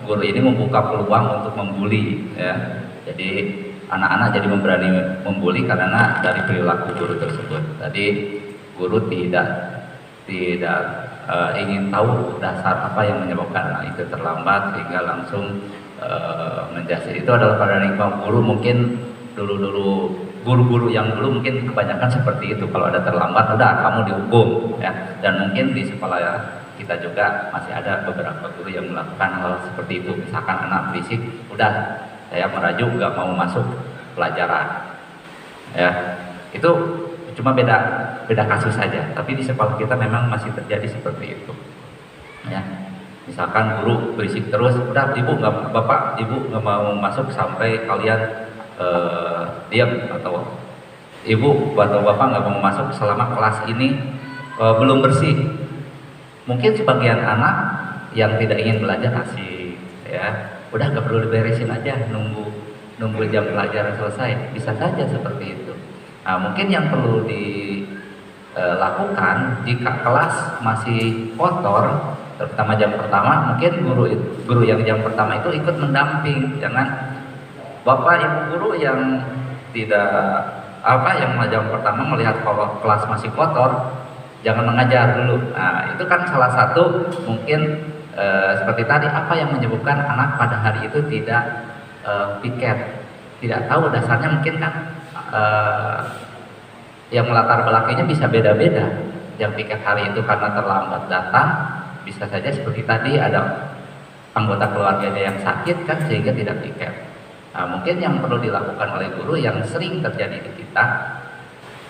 guru ini membuka peluang untuk membuli ya. Jadi anak-anak jadi berani membuli karena dari perilaku guru tersebut. Tadi guru tidak ingin tahu dasar apa yang menyebabkan anak itu terlambat sehingga langsung menjasi. Itu adalah paradigma guru mungkin dulu guru-guru yang dulu mungkin kebanyakan seperti itu. Kalau ada terlambat udah kamu dihukum ya. Dan mungkin di sekolah ya, kita juga masih ada beberapa guru yang melakukan hal seperti itu. Misalkan anak berisik, udah saya merajuk nggak mau masuk pelajaran ya. Itu cuma beda kasus saja, tapi di sekolah kita memang masih terjadi seperti itu ya. Misalkan guru berisik terus, udah bapak ibu nggak mau masuk sampai kalian diam, atau ibu atau bapak nggak mau masuk selama kelas ini belum bersih. Mungkin sebagian anak yang tidak ingin belajar asik ya, udah nggak perlu diberesin aja, nunggu jam pelajaran selesai, bisa saja seperti itu. Nah, mungkin yang perlu dilakukan jika kelas masih kotor, terutama jam pertama, mungkin guru yang jam pertama itu ikut mendamping. Jangan bapak ibu guru yang tidak yang jam pertama melihat kalau kelas masih kotor, jangan mengajar dulu. Nah, itu kan salah satu mungkin seperti tadi, apa yang menyebabkan anak pada hari itu tidak piket, tidak tahu dasarnya. Mungkin kan yang melatar belakangnya bisa beda-beda. Yang piket hari itu karena terlambat datang, bisa saja seperti tadi ada anggota keluarganya yang sakit kan sehingga tidak piket. Nah, mungkin yang perlu dilakukan oleh guru yang sering terjadi di kita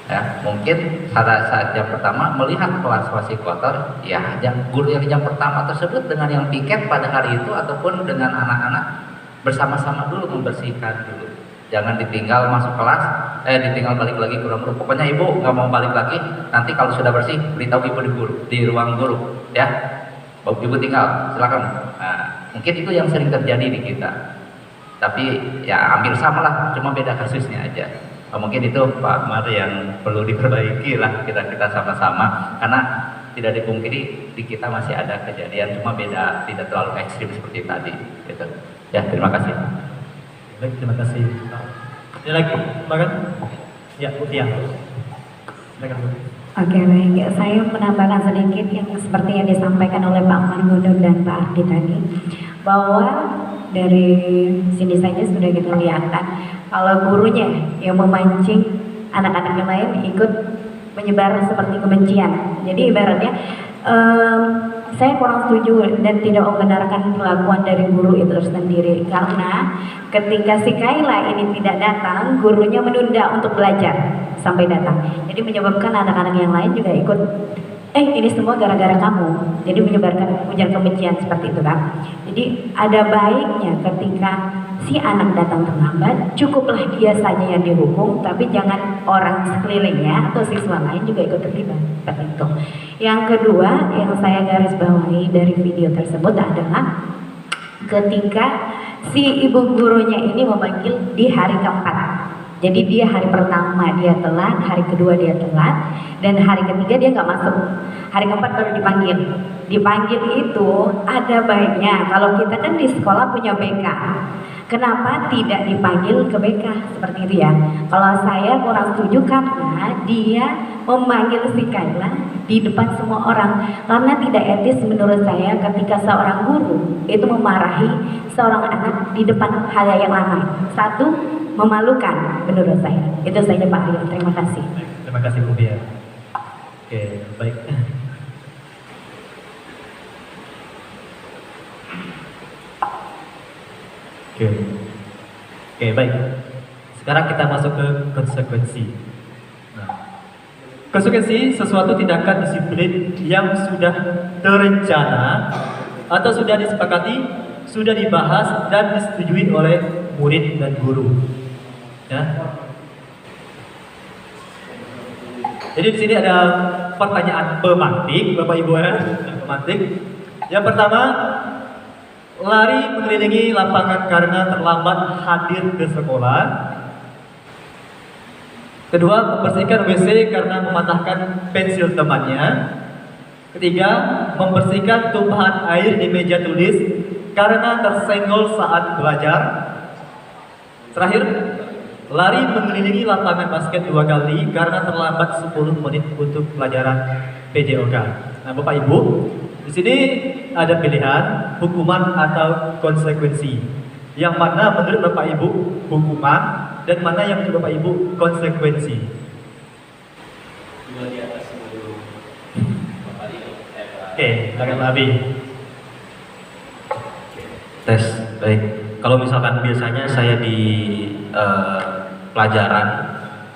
ya, mungkin saat jam pertama melihat kelas masih kotor ya, guru yang jam pertama tersebut dengan yang piket pada hari itu ataupun dengan anak-anak bersama-sama dulu membersihkan dulu. Jangan ditinggal masuk kelas, ditinggal balik lagi ke ruang guru. Pokoknya ibu nggak mau balik lagi, nanti kalau sudah bersih beritahu ibu di ruang guru ya. Ibu tinggal, silakan. Nah, mungkin itu yang sering terjadi di kita. Tapi ya hampir sama lah, cuma beda kasusnya aja. Mungkin itu Pak Mar yang perlu diperbaiki lah kita sama-sama, karena tidak dipungkiri di kita masih ada kejadian, cuma beda, tidak terlalu ekstrim seperti tadi gitu. Ya, terima kasih. Baik, terima kasih. Ada lagi, silakan. Ya, Utia. Silakan. Oke, baik. Saya menambahkan sedikit yang seperti yang disampaikan oleh Pak Margono dan Pak Ardi tadi, bahwa dari sini saja sudah kita lihat kalau gurunya yang memancing anak-anak yang lain ikut menyebar seperti kebencian. Jadi ibaratnya saya kurang setuju dan tidak membenarkan perlakuan dari guru itu sendiri, karena ketika si Kaila ini tidak datang, gurunya menunda untuk belajar sampai datang. Jadi menyebabkan anak-anak yang lain juga ikut ini semua gara-gara kamu, jadi menyebarkan ujar kebencian seperti itu kan. Jadi ada baiknya ketika si anak datang terlambat, cukuplah dia saja yang dihukum, tapi jangan orang sekelilingnya atau siswa lain juga ikut terlibat seperti itu. Yang kedua yang saya garis bawahi dari video tersebut adalah ketika si ibu gurunya ini memanggil di hari keempat. Jadi dia hari pertama dia telat, hari kedua dia telat, dan hari ketiga dia nggak masuk. Hari keempat baru dipanggil. Dipanggil itu ada baiknya, kalau kita kan di sekolah punya BK, kenapa tidak dipanggil ke BK seperti itu ya? Kalau saya kurang setuju karena dia memanggil si Kaila di depan semua orang, karena tidak etis menurut saya ketika seorang guru itu memarahi seorang anak di depan halayak ramai. Satu, memalukan menurut saya. Itu saja Pak Aryo. Terima kasih. Terima kasih Bu Bia. Oke, baik. Oke, baik. Sekarang kita masuk ke konsekuensi. Nah, konsekuensi sesuatu tindakan disiplin yang sudah terencana atau sudah disepakati, sudah dibahas dan disetujui oleh murid dan guru. Ya. Jadi di sini ada pertanyaan pemantik, Bapak Ibu ya, pemantik. Yang pertama, lari mengelilingi lapangan karena terlambat hadir ke sekolah. Kedua, membersihkan WC karena mematahkan pensil temannya. Ketiga, membersihkan tumpahan air di meja tulis karena tersenggol saat belajar. Terakhir, lari mengelilingi lapangan basket 2 kali karena terlambat 10 menit untuk pelajaran PJOK. Nah, Bapak Ibu, di sini ada pilihan hukuman atau konsekuensi. Yang mana menurut Bapak Ibu hukuman dan mana yang menurut Bapak Ibu konsekuensi? Dua di atas dulu. Oke, silakan Abi. Tes, baik. Kalau misalkan biasanya saya di pelajaran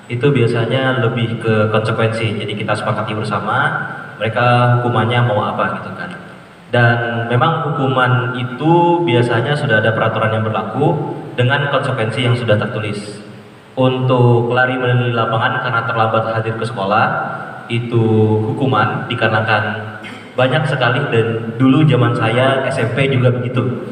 itu biasanya lebih ke konsekuensi. Jadi kita sepakati bersama mereka hukumannya mau apa gitu kan. Dan memang hukuman itu biasanya sudah ada peraturan yang berlaku dengan konsekuensi yang sudah tertulis. Untuk lari mengelilingi lapangan karena terlambat hadir ke sekolah itu hukuman dikarenakan banyak sekali dan dulu zaman saya SMP juga begitu.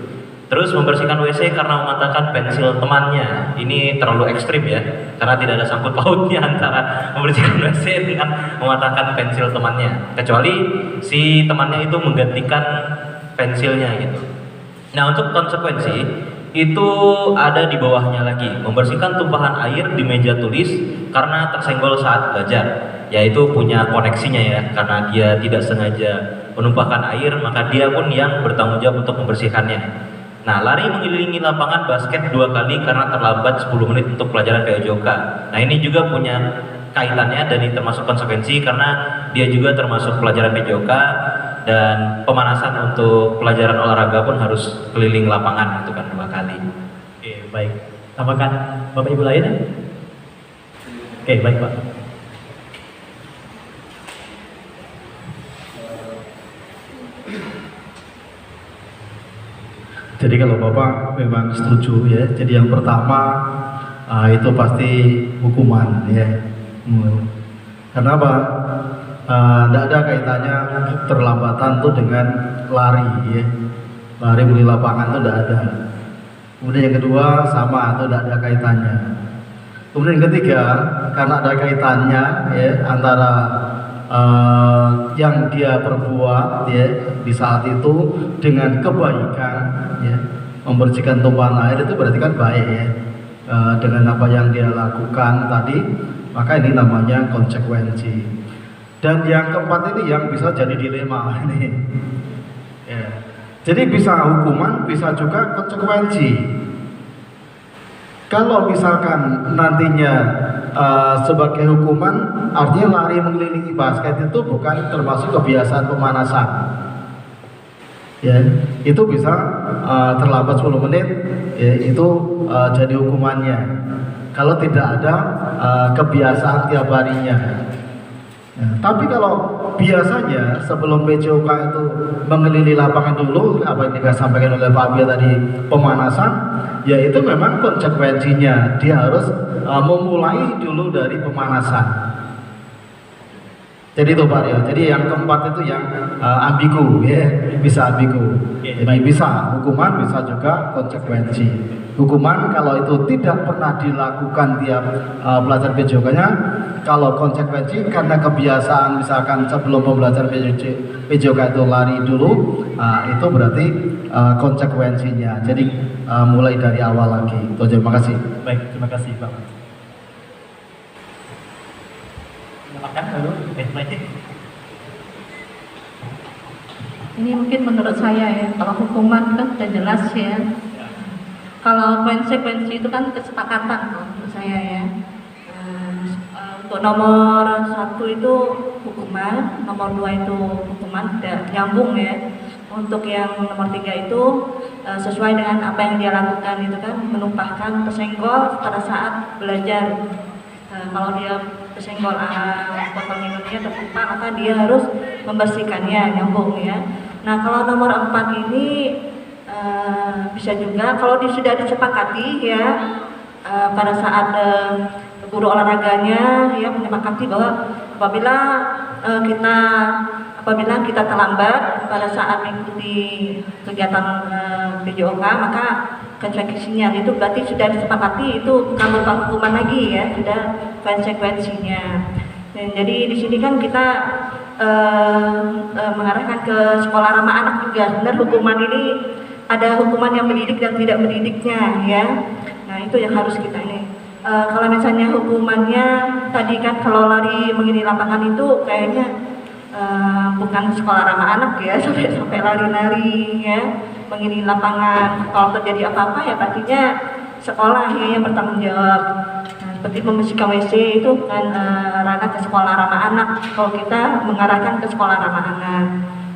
Terus membersihkan WC karena mematahkan pensil temannya. Ini terlalu ekstrim ya, karena tidak ada sangkut pautnya antara membersihkan WC dengan mematahkan pensil temannya. Kecuali si temannya itu menggantikan pensilnya gitu. Nah, untuk konsekuensi itu ada di bawahnya lagi, membersihkan tumpahan air di meja tulis karena tersenggol saat belajar. Yaitu punya koneksinya ya, karena dia tidak sengaja menumpahkan air, maka dia pun yang bertanggung jawab untuk membersihkannya. Nah, lari mengelilingi lapangan basket 2 kali karena terlambat 10 menit untuk pelajaran PJOK. Nah, ini juga punya kaitannya dan ini termasuk konsekuensi karena dia juga termasuk pelajaran PJOK dan pemanasan untuk pelajaran olahraga pun harus keliling lapangan itu kan 2 kali. Oke, baik. Tambahkan Bapak Ibu lain? Oke, baik Pak. Jadi kalau Bapak memang setuju ya, jadi yang pertama itu pasti hukuman ya. Karena apa? Tidak ada kaitannya keterlambatan itu dengan lari ya. Lari di lapangan itu tidak ada. Kemudian yang kedua sama, itu tidak ada kaitannya. Kemudian yang ketiga, karena ada kaitannya ya antara yang dia perbuat ya di saat itu dengan kebaikan ya, membersihkan tumpahan air itu berarti kan baik ya, dengan apa yang dia lakukan tadi, maka ini namanya konsekuensi. Dan yang keempat ini yang bisa jadi dilema ini ya. Jadi bisa hukuman, bisa juga konsekuensi. Kalau misalkan nantinya sebagai hukuman, artinya lari mengelilingi basket itu bukan termasuk kebiasaan pemanasan. Ya, itu bisa terlambat 10 menit, ya, itu jadi hukumannya. Kalau tidak ada kebiasaan tiap harinya. Nah, tapi kalau biasanya sebelum PJOK itu mengelilingi lapangan dulu, apa yang disampaikan oleh Pak Abia tadi, pemanasan, ya itu memang konsekuensinya dia harus memulai dulu dari pemanasan. Jadi itu Pak ya. Jadi yang keempat itu yang ambigu ya, bisa ambigu. Jadi bisa hukuman, bisa juga konsekuensi. Hukuman kalau itu tidak pernah dilakukan tiap pelajaran PJOK-nya. Kalau konsekuensi karena kebiasaan misalkan sebelum pembelajaran PJOK itu lari dulu, itu berarti konsekuensinya. Jadi mulai dari awal lagi. Terima kasih. Baik, terima kasih Pak. Silakan dulu. Ini mungkin menurut saya ya, kalau hukuman kan sudah jelas ya. Kalau konsekuensi itu kan kesepakatan menurut saya ya. Untuk nomor 1 itu hukuman, nomor 2 itu hukuman tidak nyambung ya. Untuk yang nomor 3 itu sesuai dengan apa yang dia lakukan itu kan, menumpahkan kesenggol pada saat belajar. Kalau dia kesenggol botol minumnya tertumpah, maka dia harus membersihkannya, nyambung ya. Nah, kalau nomor 4 ini bisa juga kalau sudah disepakati ya, pada saat guru olahraganya ya menyepakati bahwa apabila kita apabila kita terlambat pada saat mengikuti kegiatan PJOK, maka konsekuensinya itu berarti sudah disepakati, itu bukan berupa hukuman lagi ya, sudah konsekuensinya. Dan jadi di sini kan kita mengarahkan ke sekolah ramah anak juga. Sebenarnya hukuman ini ada hukuman yang mendidik dan tidak mendidiknya ya. Nah itu yang harus kita ini. Kalau misalnya hukumannya tadi kan kalau lari mengini lapangan itu kayaknya bukan sekolah ramah anak ya, sampai lari-lari ya, mengini lapangan. Kalau terjadi apa-apa ya pastinya sekolah ya yang bertanggung jawab. Nah, seperti membersihkan WC itu kan ranah ke sekolah ramah anak. Kalau kita mengarahkan ke sekolah ramah anak.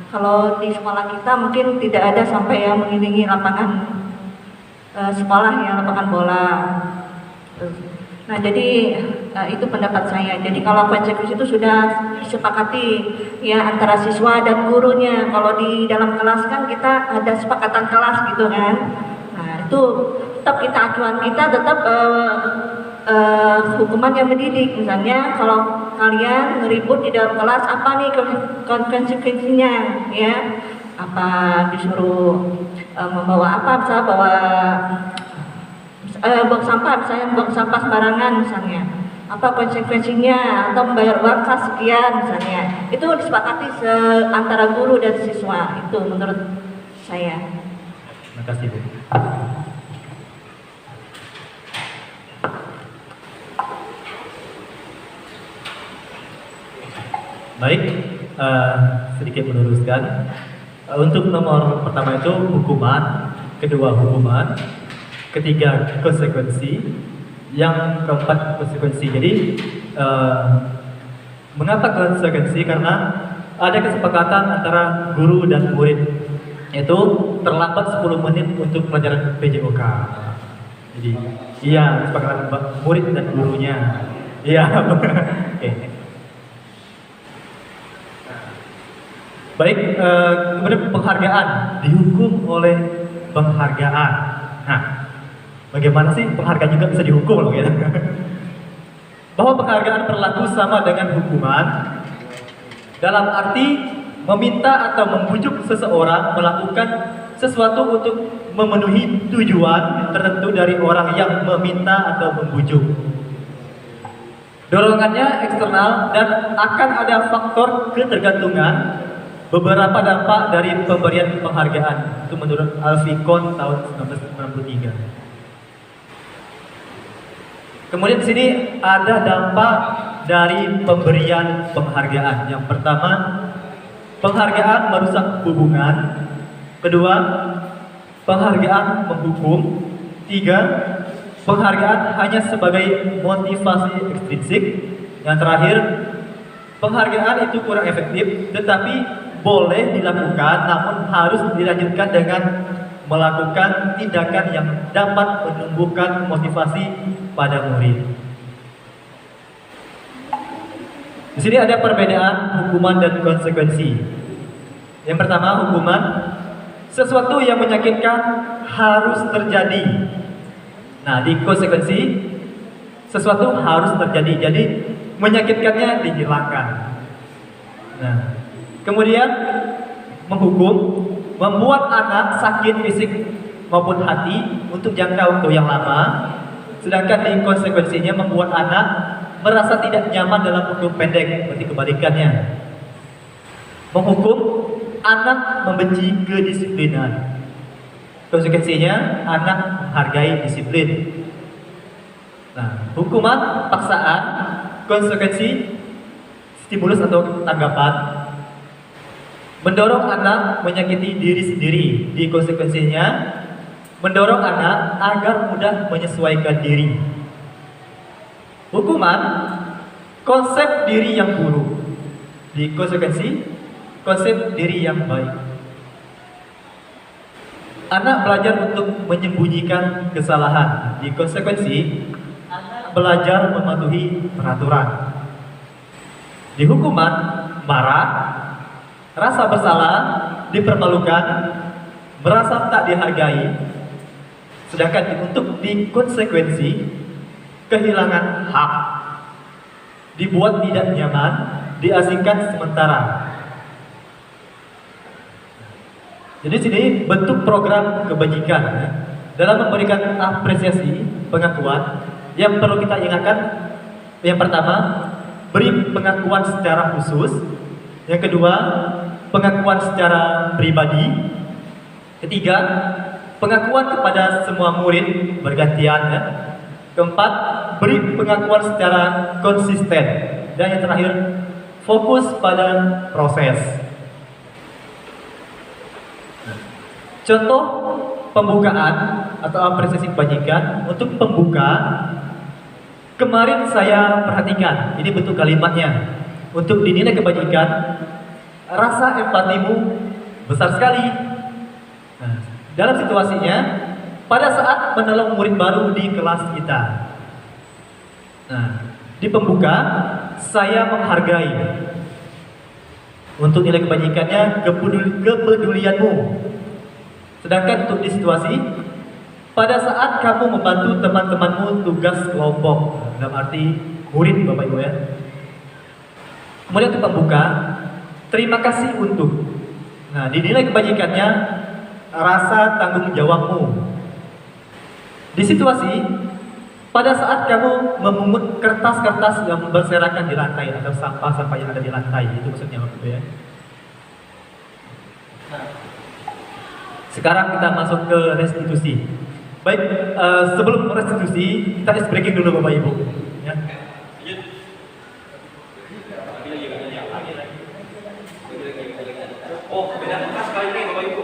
Kalau di sekolah kita mungkin tidak ada sampai yang mengiringi lapangan sekolah ya, lapangan bola. Nah jadi itu pendapat saya. Jadi kalau konsekuensi itu sudah disepakati ya antara siswa dan gurunya. Kalau di dalam kelas kan kita ada sepakatan kelas gitu kan. Nah itu tetap kita acuan kita tetap hukuman yang mendidik. Misalnya kalau kalian ngeribut di dalam kelas, apa nih konsekuensinya ya? Apa disuruh membawa apa, misalnya bawa buang sampah, misalnya buang sampah sembarangan misalnya, apa konsekuensinya, atau membayar uang kas sekian misalnya, itu disepakati antara guru dan siswa. Itu menurut saya. Terima kasih Bu. Baik, sedikit meneruskan. Untuk nomor pertama itu hukuman, kedua hukuman, ketiga konsekuensi, yang keempat konsekuensi. Jadi mengapa konsekuensi? Karena ada kesepakatan antara guru dan murid, yaitu terlambat 10 menit untuk pelajaran PJOK. Jadi iya, kesepakatan murid dan gurunya. Iya. Oke. Baik, kemudian penghargaan, dihukum oleh penghargaan. Nah, bagaimana sih penghargaan juga bisa dihukum loh ya? Bahwa penghargaan berlaku sama dengan hukuman dalam arti meminta atau membujuk seseorang melakukan sesuatu untuk memenuhi tujuan tertentu dari orang yang meminta atau membujuk. Dorongannya eksternal dan akan ada faktor ketergantungan. Beberapa dampak dari pemberian penghargaan itu menurut Alfikon tahun 1993. Kemudian di sini ada dampak dari pemberian penghargaan. Yang pertama, penghargaan merusak hubungan. Kedua, penghargaan menghukum. Tiga, penghargaan hanya sebagai motivasi ekstrinsik. Yang terakhir, penghargaan itu kurang efektif, tetapi boleh dilakukan, namun harus dilanjutkan dengan melakukan tindakan yang dapat menumbuhkan motivasi pada murid. Di sini ada perbedaan hukuman dan konsekuensi. Yang pertama, hukuman, sesuatu yang menyakitkan harus terjadi. Nah, di konsekuensi, sesuatu harus terjadi, jadi menyakitkannya dihilangkan. Nah, kemudian menghukum, membuat anak sakit fisik maupun hati untuk jangka waktu yang lama, sedangkan di konsekuensinya membuat anak merasa tidak nyaman dalam waktu pendek, berarti kebalikannya. Menghukum, anak membenci kedisiplinan. Konsekuensinya anak menghargai disiplin. Nah, hukuman, paksaan, konsekuensi, stimulus atau tanggapan. Mendorong anak menyakiti diri sendiri. Di konsekuensinya, mendorong anak agar mudah menyesuaikan diri. Hukuman, konsep diri yang buruk. Di konsekuensi, konsep diri yang baik. Anak belajar untuk menyembunyikan kesalahan. Di konsekuensi, anak belajar mematuhi peraturan. Di hukuman, marah, rasa bersalah, dipermalukan, merasa tak dihargai. Sedangkan untuk di konsekuensi, kehilangan hak, dibuat tidak nyaman, diasingkan sementara. Jadi sini bentuk program kebajikan ya. Dalam memberikan apresiasi, pengakuan yang perlu kita ingatkan, yang pertama, beri pengakuan secara khusus. Yang kedua, pengakuan secara pribadi. Ketiga, pengakuan kepada semua murid bergantian ya. Keempat, beri pengakuan secara konsisten. Dan yang terakhir, fokus pada proses. Contoh pembukaan atau apresiasi kebajikan untuk pembuka. Kemarin saya perhatikan, ini bentuk kalimatnya. Untuk dinilai kebajikan, rasa empatimu besar sekali. Nah, dalam situasinya, pada saat menolong murid baru di kelas kita. Nah, di pembuka, saya menghargai. Untuk nilai kebajikannya, kepedulianmu. Sedangkan untuk di situasi, pada saat kamu membantu teman-temanmu tugas kelompok, dalam arti murid Bapak Ibu ya. Kemudian untuk pembuka, terima kasih untuk. Nah, dinilai kebajikannya, rasa tanggung jawabmu. Di situasi, pada saat kamu memungut kertas-kertas yang berserakan di lantai atau sampah-sampah yang ada di lantai, itu maksudnya Bapak Ibu ya. Sekarang kita masuk ke restitusi. Baik, sebelum restitusi, kita ice breaking dulu Bapak Ibu. Ya. Oh, beda kelas kali ini Bapak Ibu.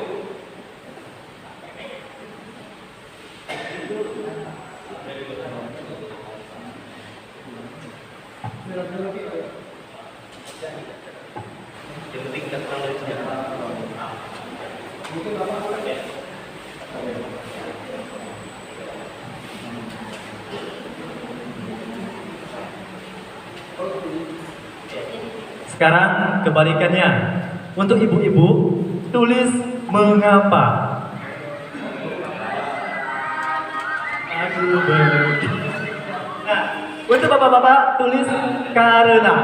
Yang penting kita terang dari sejarah. Sekarang kebalikannya. Untuk ibu-ibu, tulis mengapa. Aduh, nah, untuk bapak-bapak, tulis karena.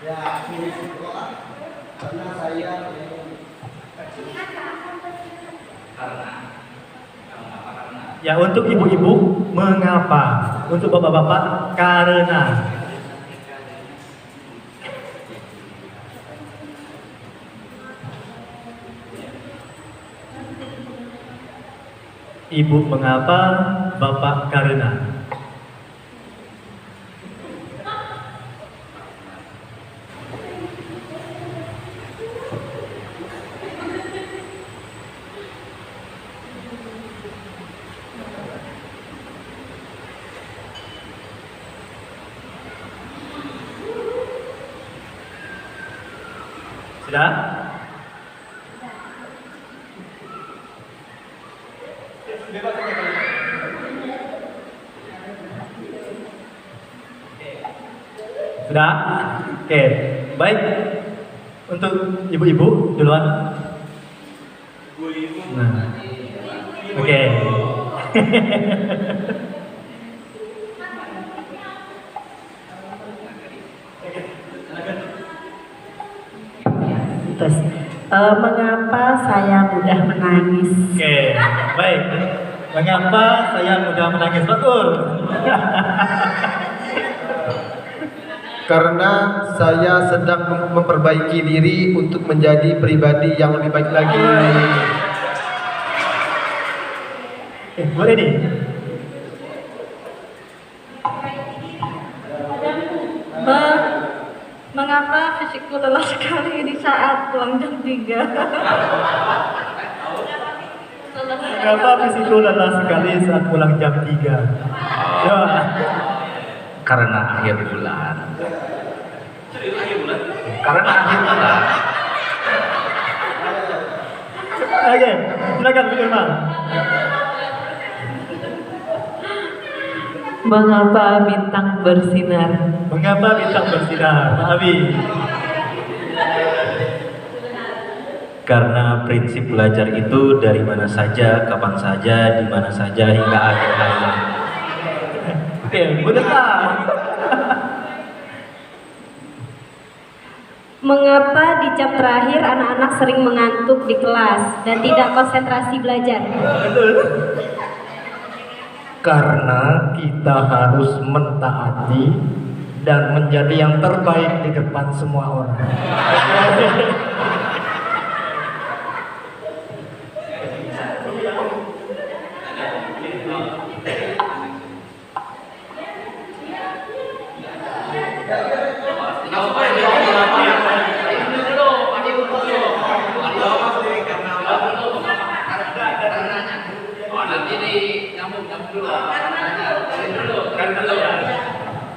Ya, ini sekolah karena saya Ya, untuk ibu-ibu, mengapa. Untuk bapak-bapak, karena. Ibu mengapa, bapak karena. Sudah? Sudah? Oke, baik. Untuk ibu-ibu duluan. Nah. Oke. Terus, mengapa saya mudah menangis? Oke, baik. Mengapa saya mudah menangis? Betul. karena saya sedang memperbaiki diri untuk menjadi pribadi yang lebih baik lagi. Boleh nih. Mengapa fisikku lelah sekali di saat pulang jam 3? Mengapa fisikku lelah sekali saat pulang jam 3? Ya. Karena akhir bulan. Karena akhir bulan. Oke, silakan Bu Irma. Mengapa bintang bersinar? Mengapa bintang bersinar? Pak Abi. Karena prinsip belajar itu dari mana saja, kapan saja, di mana saja hingga akhir hayat. Oke, Bu Deta. Mengapa di jam terakhir anak-anak sering mengantuk di kelas dan tidak konsentrasi belajar? Karena kita harus mentaati dan menjadi yang terbaik di depan semua orang.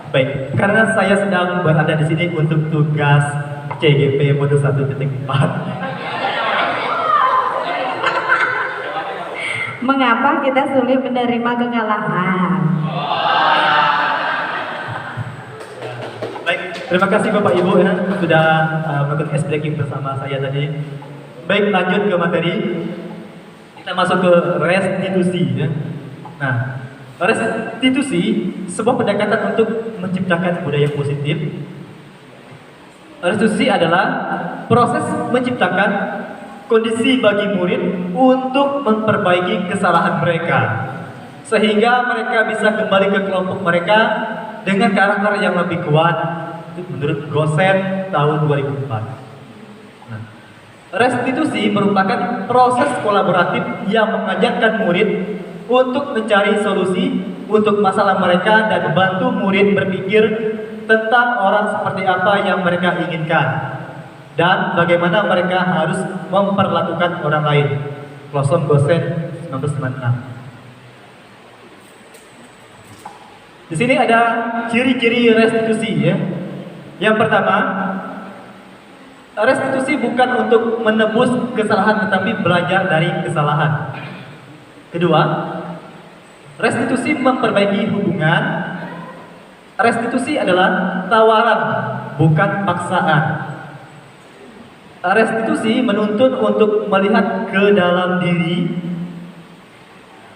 Baik, karena saya sedang berada di sini untuk tugas CGP modul 1.4. Mengapa kita sulit menerima kekalahan? Baik, terima kasih Bapak Ibu ya sudah melakukan ice breaking bersama saya tadi. Baik, lanjut ke materi. Kita masuk ke restitusi ya. Nah, restitusi sebuah pendekatan untuk menciptakan budaya positif. Restitusi adalah proses menciptakan kondisi bagi murid untuk memperbaiki kesalahan mereka sehingga mereka bisa kembali ke kelompok mereka dengan karakter yang lebih kuat. Itu menurut Gosen tahun 2004. Nah, restitusi merupakan proses kolaboratif yang mengajarkan murid untuk mencari solusi untuk masalah mereka dan membantu murid berpikir tentang orang seperti apa yang mereka inginkan dan bagaimana mereka harus memperlakukan orang lain. Klosson Gosen 1996. Di sini ada ciri-ciri restitusi ya. Yang pertama, restitusi bukan untuk menebus kesalahan tetapi belajar dari kesalahan. Kedua, restitusi memperbaiki hubungan. Restitusi adalah tawaran, bukan paksaan. Restitusi menuntut untuk melihat ke dalam diri.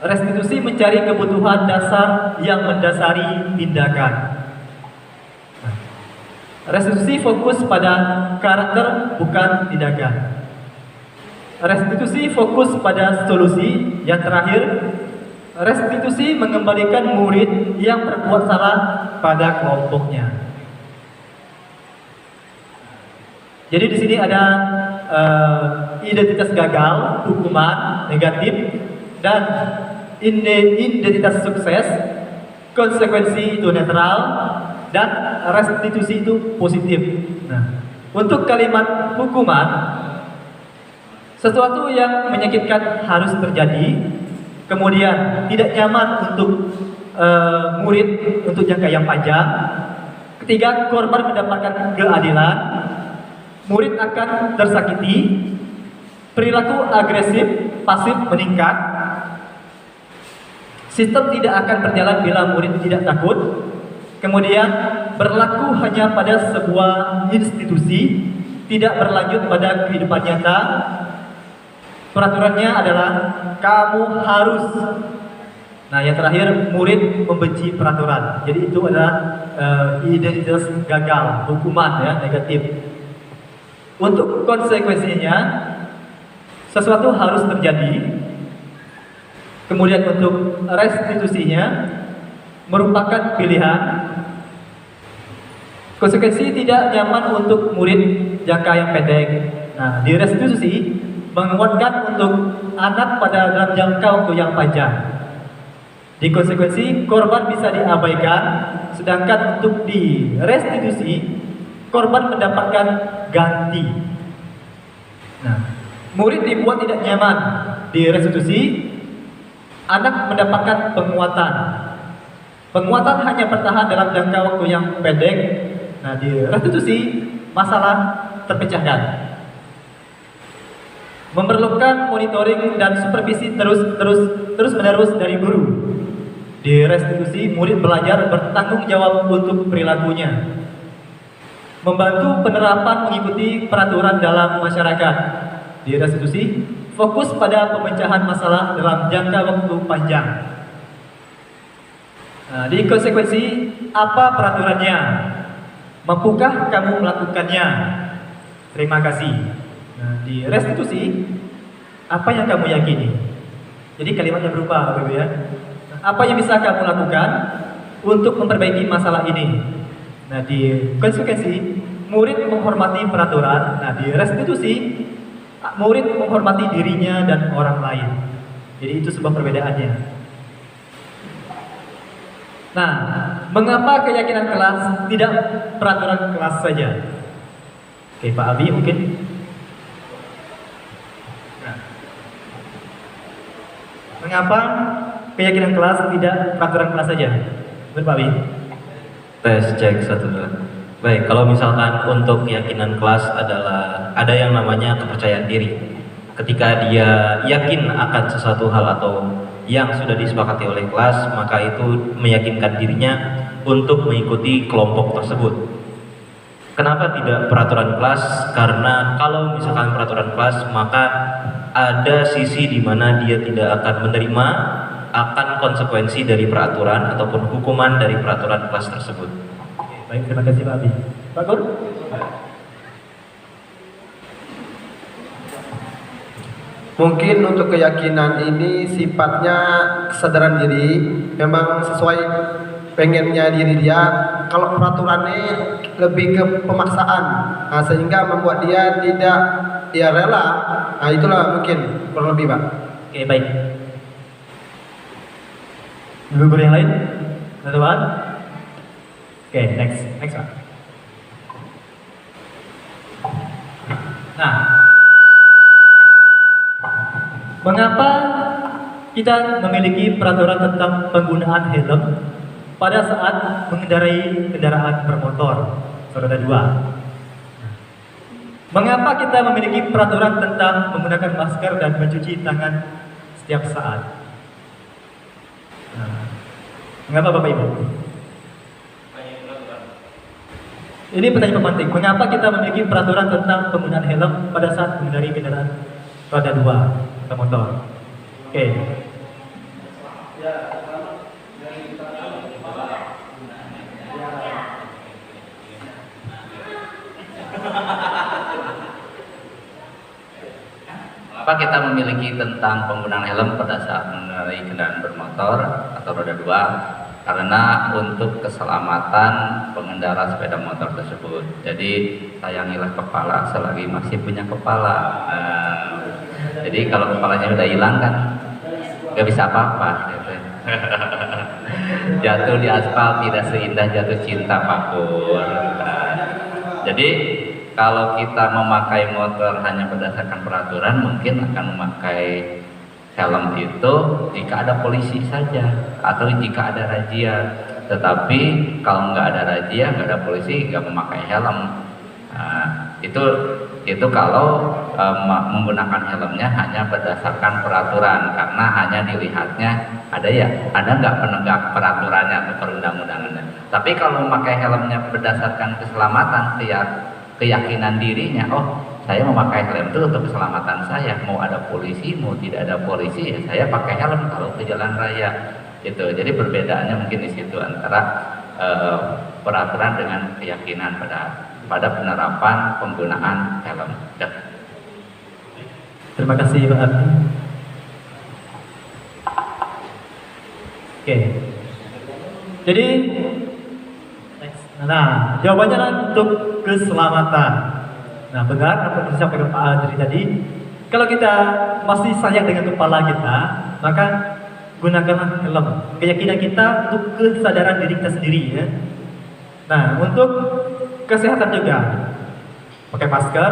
Restitusi mencari kebutuhan dasar yang mendasari tindakan. Restitusi fokus pada karakter, bukan tindakan. Restitusi fokus pada solusi. Yang terakhir, restitusi mengembalikan murid yang berbuat salah pada kelompoknya. Jadi di sini ada identitas gagal, hukuman negatif, dan identitas sukses, konsekuensi itu netral, dan restitusi itu positif. Nah, untuk kalimat hukuman, sesuatu yang menyakitkan harus terjadi, kemudian tidak nyaman untuk murid untuk jangka yang panjang. Ketiga, korban mendapatkan keadilan, murid akan tersakiti, perilaku agresif, pasif meningkat, sistem tidak akan berjalan bila murid tidak takut, kemudian berlaku hanya pada sebuah institusi, tidak berlanjut pada kehidupan nyata. Peraturannya adalah kamu harus. Nah, yang terakhir, murid membenci peraturan. Jadi itu adalah identitas gagal, hukuman ya, negatif. Untuk konsekuensinya, sesuatu harus terjadi. Kemudian untuk restitusinya merupakan pilihan. Konsekuensi tidak nyaman untuk murid jangka yang pendek. Nah, di restitusi menguatkan untuk anak pada dalam jangka waktu yang panjang. Di konsekuensi, korban bisa diabaikan, sedangkan untuk di restitusi, korban mendapatkan ganti. Nah, murid dibuat tidak nyaman. Di restitusi, anak mendapatkan penguatan. Penguatan hanya bertahan dalam jangka waktu yang pendek. Nah, di restitusi, masalah terpecahkan. Memerlukan monitoring dan supervisi terus-menerus dari guru. Di restitusi, murid belajar bertanggung jawab untuk perilakunya. Membantu penerapan mengikuti peraturan dalam masyarakat. Di restitusi, fokus pada pemecahan masalah dalam jangka waktu panjang. Nah, di konsekuensi, apa peraturannya? Mampukah kamu melakukannya? terima kasih. Nah, di restitusi, apa yang kamu yakini? Jadi kalimatnya berubah, Bapak Ibu ya. Nah, apa yang bisa kamu lakukan untuk memperbaiki masalah ini? Nah, di konsekuensi, murid menghormati peraturan. Nah, di restitusi, murid menghormati dirinya dan orang lain. Jadi itu sebuah perbedaannya. Nah, mengapa keyakinan kelas tidak peraturan kelas saja? Oke, Pak Abi mungkin. Nah, mengapa keyakinan kelas tidak peraturan kelas saja? Betul, Pak Abi? Tes cek 1 2. Baik, kalau misalkan untuk keyakinan kelas adalah ada yang namanya kepercayaan diri. Ketika dia yakin akan sesuatu hal atau yang sudah disepakati oleh kelas, maka itu meyakinkan dirinya untuk mengikuti kelompok tersebut. Kenapa tidak peraturan kelas? Karena kalau misalkan peraturan kelas, maka ada sisi di mana dia tidak akan menerima akan konsekuensi dari peraturan ataupun hukuman dari peraturan kelas tersebut. Baik, terima kasih Pak Abi. Pak Gur? Mungkin untuk keyakinan ini sifatnya kesadaran diri, memang sesuai pengennya diri dia. Kalau peraturannya lebih ke pemaksaan, nah, sehingga membuat dia tidak rela. Nah, itulah mungkin kurang lebih, Pak. Oke, baik. Guru yang lain? Teman-teman? Oke, next Pak. Nah, mengapa kita memiliki peraturan tentang penggunaan helm pada saat mengendarai kendaraan bermotor, roda 2? Mengapa kita memiliki peraturan tentang menggunakan masker dan mencuci tangan setiap saat? Nah, mengapa Bapak Ibu? Ini pertanyaan penting. Mengapa kita memiliki peraturan tentang penggunaan helm pada saat mengendarai kendaraan roda 2 atau motor? Oke. Apa kita memiliki tentang penggunaan helm pada saat mengendarai kendaraan bermotor atau roda 2? Karena untuk keselamatan pengendara sepeda motor tersebut. Jadi sayangilah kepala selagi masih punya kepala. Jadi kalau kepalanya udah hilang kan nggak bisa apa-apa. Gitu. Jatuh di aspal tidak seindah jatuh cinta, Pak Pur. Jadi kalau kita memakai motor hanya berdasarkan peraturan, mungkin akan memakai helm itu jika ada polisi saja atau jika ada razia. Tetapi kalau nggak ada razia, nggak ada polisi, nggak memakai helm. Nah, itu kalau menggunakan helmnya hanya berdasarkan peraturan, karena hanya dilihatnya ada nggak penegak peraturannya atau perundang-undangannya. Tapi kalau memakai helmnya berdasarkan keselamatan, keyakinan dirinya, oh saya memakai helm itu untuk keselamatan saya, mau ada polisi mau tidak ada polisi ya saya pakai helm kalau ke jalan raya. Itu jadi perbedaannya mungkin di situ antara peraturan dengan keyakinan pada penerapan penggunaan helm. Ya. Terima kasih Pak Abi. Oke. Jadi nah, jawabannya untuk keselamatan. Nah, benar apa yang disampaikan Pak Adri tadi. Kalau kita masih sayang dengan kepala kita, maka gunakanlah helm. Keyakinan kita untuk kesadaran diri kita sendiri ya. Nah, untuk kesehatan juga, pakai masker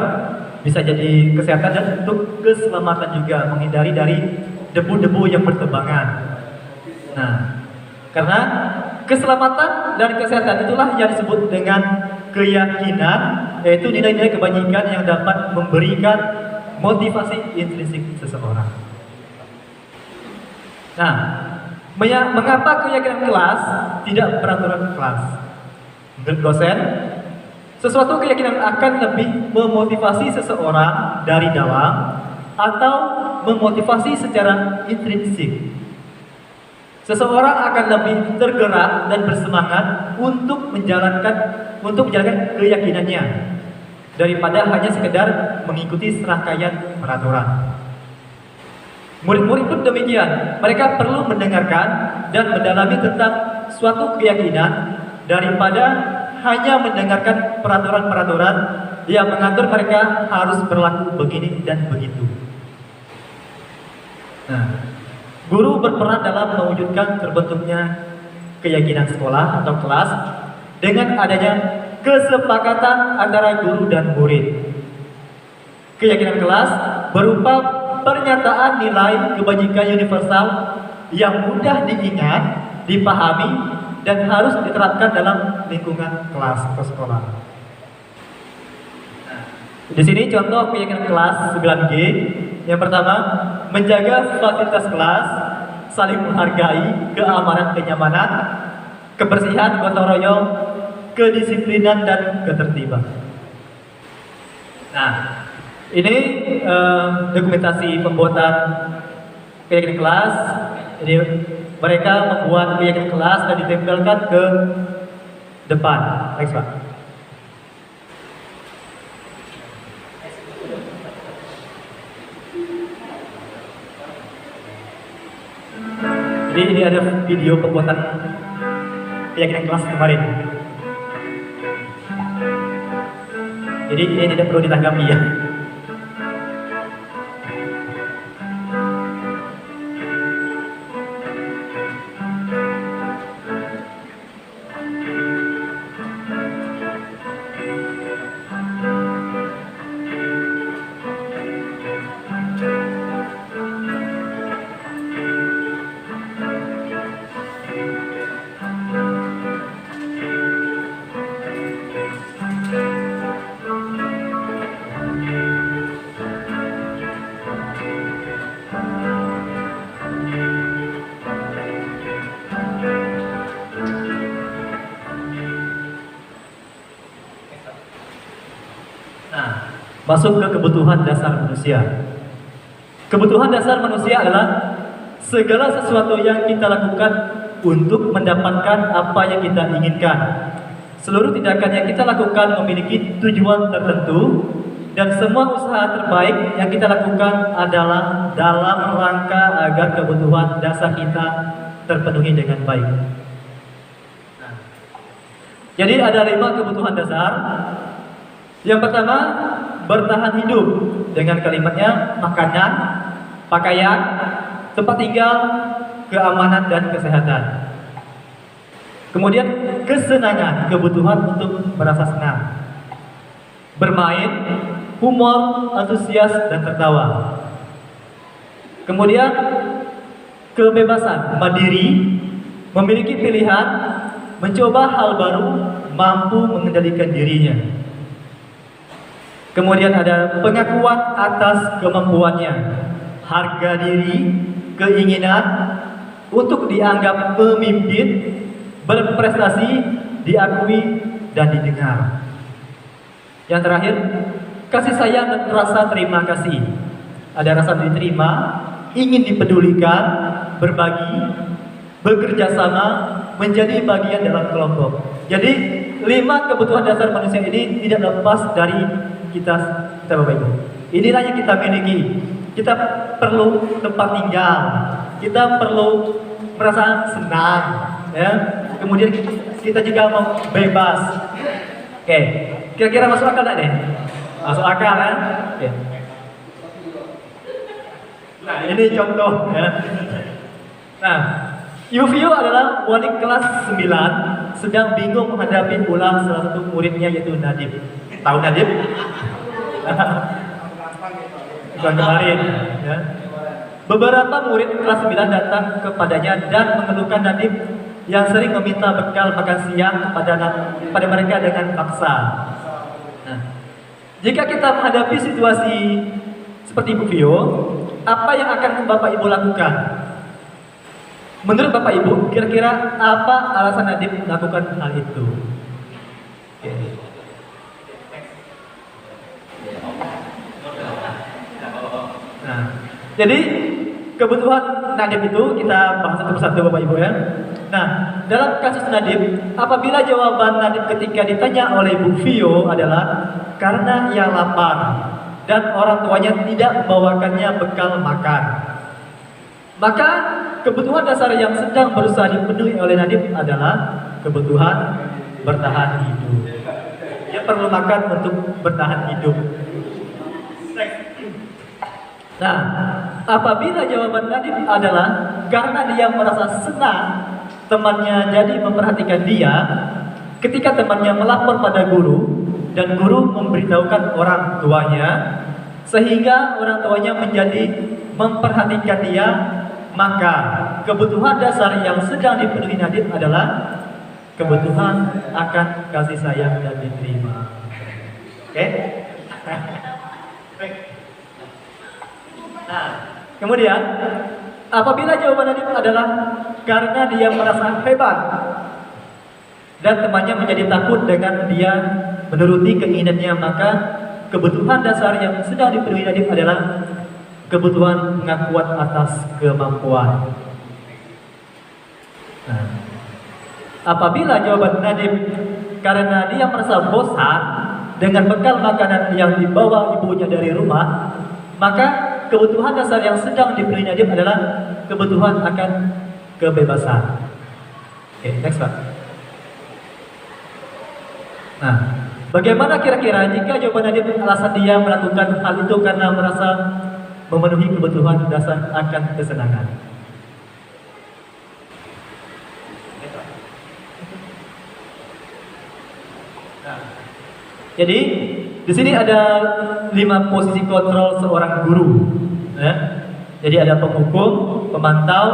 bisa jadi kesehatan dan untuk keselamatan juga, menghindari dari debu-debu yang berterbangan. Nah, karena keselamatan dan kesehatan itulah yang disebut dengan keyakinan, yaitu nilai-nilai kebajikan yang dapat memberikan motivasi intrinsik seseorang. Nah, mengapa keyakinan kelas tidak peraturan kelas? Menurut dosen, sesuatu keyakinan akan lebih memotivasi seseorang dari dalam atau memotivasi secara intrinsik. Seseorang akan lebih tergerak dan bersemangat untuk menjalankan keyakinannya. daripada hanya sekedar mengikuti serangkaian peraturan. Murid-murid pun demikian, mereka perlu mendengarkan dan mendalami tentang suatu keyakinan daripada hanya mendengarkan peraturan-peraturan yang mengatur mereka harus berlaku begini dan begitu. Nah, guru berperan dalam mewujudkan terbentuknya keyakinan sekolah atau kelas dengan adanya kesepakatan antara guru dan murid. Keyakinan kelas berupa pernyataan nilai kebajikan universal yang mudah diingat, dipahami, dan harus diterapkan dalam lingkungan kelas atau sekolah. Di sini contoh keyakinan kelas 9G. Yang pertama, menjaga fasilitas kelas, saling menghargai, keamanan, kenyamanan, kebersihan, gotong royong, kedisiplinan, dan ketertiban. Nah, ini dokumentasi pembuatan keyakinan kelas. Ini mereka membuat keyakinan kelas dan ditempelkan ke depan. Next, Pak. Jadi ini ada video pembuatan keyakinan kelas kemarin. Jadi ini tidak perlu ditanggapi ya. Masuk ke kebutuhan dasar manusia. Kebutuhan dasar manusia adalah segala sesuatu yang kita lakukan untuk mendapatkan apa yang kita inginkan. Seluruh tindakan yang kita lakukan memiliki tujuan tertentu, dan semua usaha terbaik yang kita lakukan adalah dalam rangka agar kebutuhan dasar kita terpenuhi dengan baik. Jadi ada 5 kebutuhan dasar. Yang pertama, bertahan hidup, dengan kalimatnya makanan, pakaian, tempat tinggal, keamanan, dan kesehatan. Kemudian kesenangan, kebutuhan untuk merasa senang, bermain, humor, antusias, dan tertawa. Kemudian kebebasan, mandiri, memiliki pilihan, mencoba hal baru, mampu mengendalikan dirinya. Kemudian ada pengakuan atas kemampuannya, harga diri, keinginan untuk dianggap pemimpin, berprestasi, diakui, dan didengar. Yang terakhir, kasih sayang dan rasa terima kasih. Ada rasa diterima, ingin dipedulikan, berbagi, bekerja sama, menjadi bagian dalam kelompok. Jadi 5 kebutuhan dasar manusia ini tidak lepas dari kita Bapak Ibu. Inilah yang kita miliki. Kita perlu tempat tinggal, kita perlu merasa senang, ya. Kemudian kita juga mau bebas. Oke, kira-kira masuk akal nggak nih? Masuk akal kan? Oke. Nah, ini contoh ya. Nah, Yufio adalah wali kelas 9 sedang bingung menghadapi ulang salah satu muridnya yaitu Nadib. Tahu Nadib? Bukan kemarin ya. Beberapa murid kelas 9 datang kepadanya dan mengeluhkan Nadib yang sering meminta bekal makan siang kepada mereka dengan paksa. Nah, jika kita menghadapi situasi seperti Ibu Vio, apa yang akan Bapak Ibu lakukan? Menurut Bapak Ibu, kira-kira apa alasan Nadib melakukan hal itu? Oke. Nah, jadi kebutuhan Nadib itu kita bahas satu persatu Bapak Ibu ya. Nah, dalam kasus Nadib, apabila jawaban Nadib ketika ditanya oleh Bu Vio adalah karena ia lapar dan orang tuanya tidak membawakannya bekal makan. Maka kebutuhan dasar yang sedang berusaha dipenuhi oleh Nadiem adalah kebutuhan bertahan hidup. Dia perlu makan untuk bertahan hidup. Nah, apabila jawaban Nadiem adalah karena dia merasa senang temannya jadi memperhatikan dia, ketika temannya melapor pada guru dan guru memberitahukan orang tuanya, sehingga orang tuanya menjadi memperhatikan dia, maka kebutuhan dasar yang sedang dipenuhi Nadiem adalah kebutuhan akan kasih sayang dan diterima. Oke? Nah, kemudian apabila jawaban Nadiem adalah karena dia merasa hebat dan temannya menjadi takut dengan dia menuruti keinginannya, maka kebutuhan dasar yang sedang dipenuhi Nadiem adalah kebutuhan pengakuan atas kemampuan. Nah, apabila jawaban Nadiem karena dia merasa bosan dengan bekal makanan yang dibawa ibunya dari rumah, maka kebutuhan dasar yang sedang dipenuhi Nadiem adalah kebutuhan akan kebebasan. Oke, next Pak. Nah, bagaimana kira-kira jika jawaban Nadiem alasan dia melakukan hal itu karena merasa memenuhi kebutuhan dasar akan kesenangan? Jadi di sini ada 5 posisi kontrol seorang guru. Ya. Jadi ada penghukum, pemantau,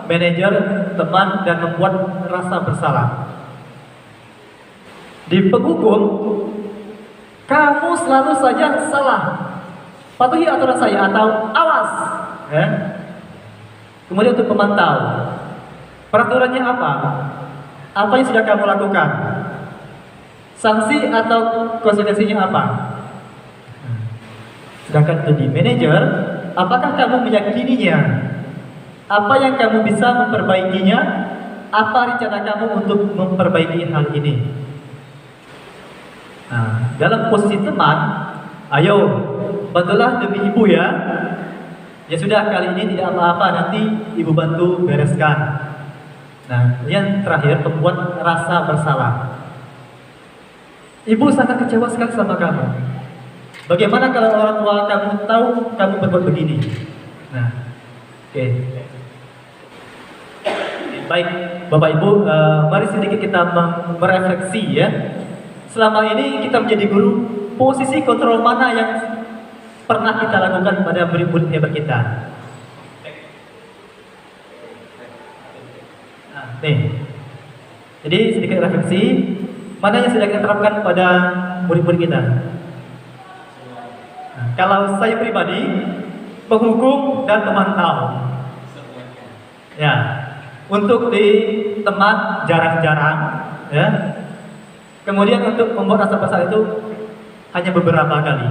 manajer, teman, dan membuat rasa bersalah. Di penghukum, kamu selalu saja salah. Patuhi aturan saya atau awas. Ya. Kemudian untuk pemantau, peraturannya apa? Apa yang sudah kamu lakukan? Sanksi atau konsekuensinya apa? Sedangkan untuk di manajer, apakah kamu meyakininya? Apa yang kamu bisa memperbaikinya? Apa rencana kamu untuk memperbaiki hal ini? Nah, dalam posisi teman, ayo bantulah demi ibu ya. Ya sudah, kali ini tidak apa-apa, nanti ibu bantu bereskan. Nah, yang terakhir, membuat rasa bersalah. Ibu sangat kecewa sekali sama kamu. Bagaimana kalau orang tua kamu tahu kamu berbuat begini? Nah, oke. Baik, Bapak Ibu, mari sedikit kita merefleksi ya. Selama ini kita menjadi guru, posisi kontrol mana yang pernah kita lakukan pada murid-murid hebat kita? Nah, nih. Jadi sedikit refleksi, mana yang sudah kita terapkan pada murid-murid kita? Nah, kalau saya pribadi, penghukum dan pemantau. Ya, untuk di teman jarang-jarang, ya. Kemudian untuk membuat rasa bersalah itu hanya beberapa kali.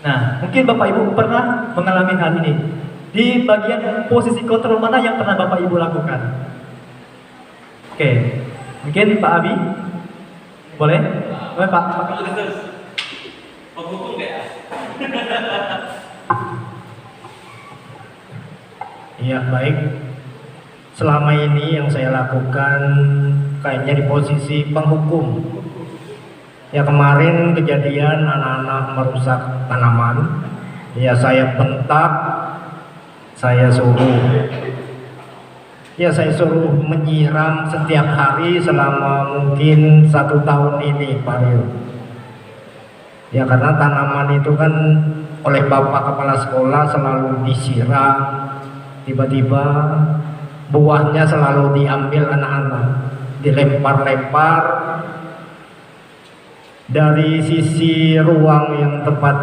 Nah, mungkin Bapak Ibu pernah mengalami hal ini. Di bagian posisi kontrol mana yang pernah Bapak Ibu lakukan? Oke, mungkin Pak Abi, boleh? Boleh Pak? Penghukum nggak ya? Iya, baik. Selama ini yang saya lakukan kayaknya di posisi penghukum. Ya, kemarin kejadian anak-anak merusak tanaman. Ya, saya bentak, saya suruh menyiram setiap hari selama mungkin 1 tahun ini, Pak Rio. Ya, karena tanaman itu kan oleh Bapak Kepala Sekolah selalu disiram, tiba-tiba buahnya selalu diambil anak-anak, dilempar-lempar dari sisi ruang yang tempat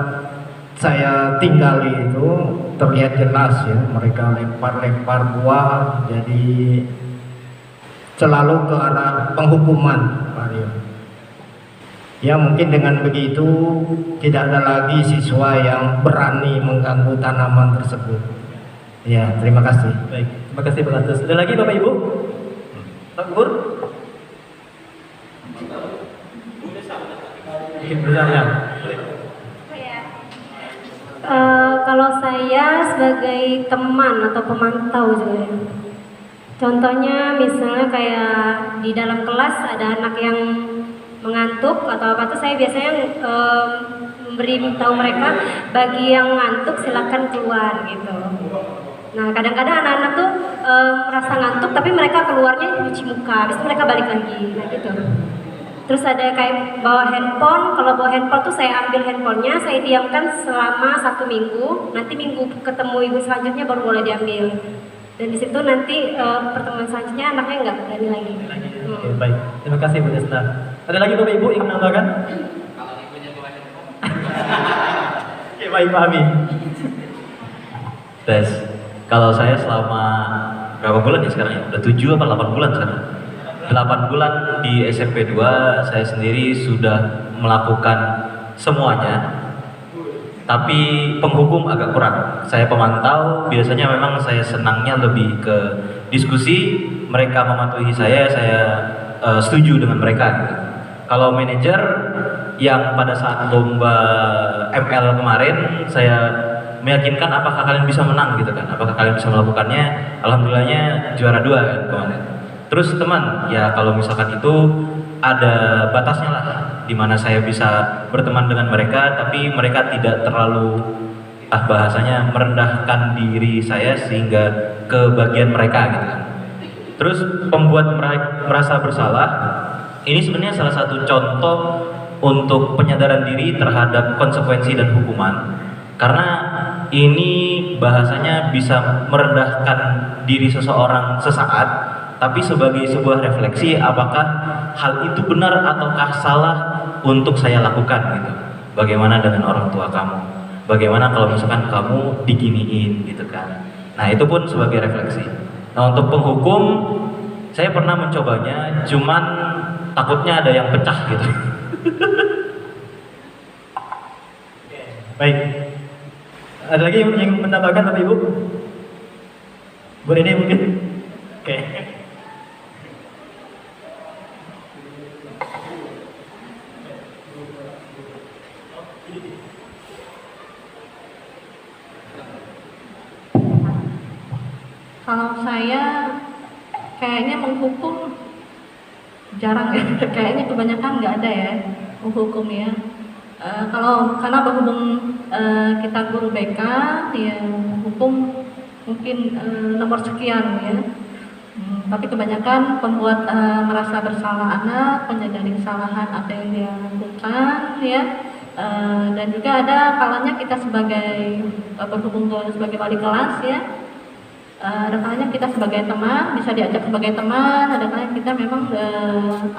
saya tinggali itu terlihat jelas ya, mereka lempar-lempar buah, jadi selalu ke arah penghukuman, Pak Rio. Ya, mungkin dengan begitu tidak ada lagi siswa yang berani mengganggu tanaman tersebut. Ya, terima kasih. Baik, terima kasih Pak Lantus. Ada lagi Bapak Ibu? Pak Gubernur? Mungkin bertanya. Kalau saya sebagai teman atau pemantau juga ya. Contohnya misalnya kayak di dalam kelas ada anak yang mengantuk atau apa tuh saya biasanya memberitahu mereka bagi yang ngantuk silakan keluar gitu. Nah kadang-kadang anak-anak tuh merasa ngantuk tapi mereka keluarnya cuci muka, habis itu mereka balik lagi, nah gitu. Terus ada kayak bawa handphone, kalau bawa handphone tuh saya ambil handphonenya, saya diamkan selama 1 minggu, nanti minggu ketemu ibu selanjutnya baru boleh diambil. Dan di situ nanti pertemuan selanjutnya anaknya nggak berani lagi. Oke, baik. Terima kasih Bu Desna. Ada lagi Bapak Ibu yang menambahkan? Kalau ibunya bawa handphone. Oke, baik Pak Ami. Tes. Kalau saya selama berapa bulan ya sekarang ya? Udah 7 apa 8 bulan sekarang? 8 bulan di SMP 2 saya sendiri sudah melakukan semuanya. Tapi penghukum agak kurang. Saya pemantau, biasanya memang saya senangnya lebih ke diskusi. Mereka mematuhi saya setuju dengan mereka gitu. Kalau manajer yang pada saat lomba ML kemarin saya meyakinkan apakah kalian bisa menang gitu kan, apakah kalian bisa melakukannya. Alhamdulillahnya juara 2 kan kemarin. Terus teman, ya kalau misalkan itu ada batasnya lah, dimana saya bisa berteman dengan mereka, tapi mereka tidak terlalu bahasanya merendahkan diri saya sehingga ke bagian mereka gitu kan. Terus pembuat merasa bersalah, ini sebenarnya salah satu contoh untuk penyadaran diri terhadap konsekuensi dan hukuman. Karena ini bahasanya bisa merendahkan diri seseorang sesaat, tapi sebagai sebuah refleksi apakah hal itu benar ataukah salah untuk saya lakukan gitu. Bagaimana dengan orang tua kamu? Bagaimana kalau misalkan kamu diginiin gitu kan? Nah itu pun sebagai refleksi. Nah untuk penghukum saya pernah mencobanya, cuman takutnya ada yang pecah gitu. Baik. Ada lagi yang menambahkan Bapak Ibu? Bu Rene mungkin? Oke. Kalau saya kayaknya menghukum jarang ya, kayaknya kebanyakan nggak ada ya menghukum ya. Karena berhubung kita guru BK, ya hukum mungkin nomor sekian ya. Tapi kebanyakan pembuat merasa bersalah anak, menyadari kesalahan apa yang dia lakukan ya. Dan juga ada kalanya kita sebagai berhubung sebagai wali kelas ya. Ada kalanya kita sebagai teman bisa diajak sebagai teman, ada kalanya kita memang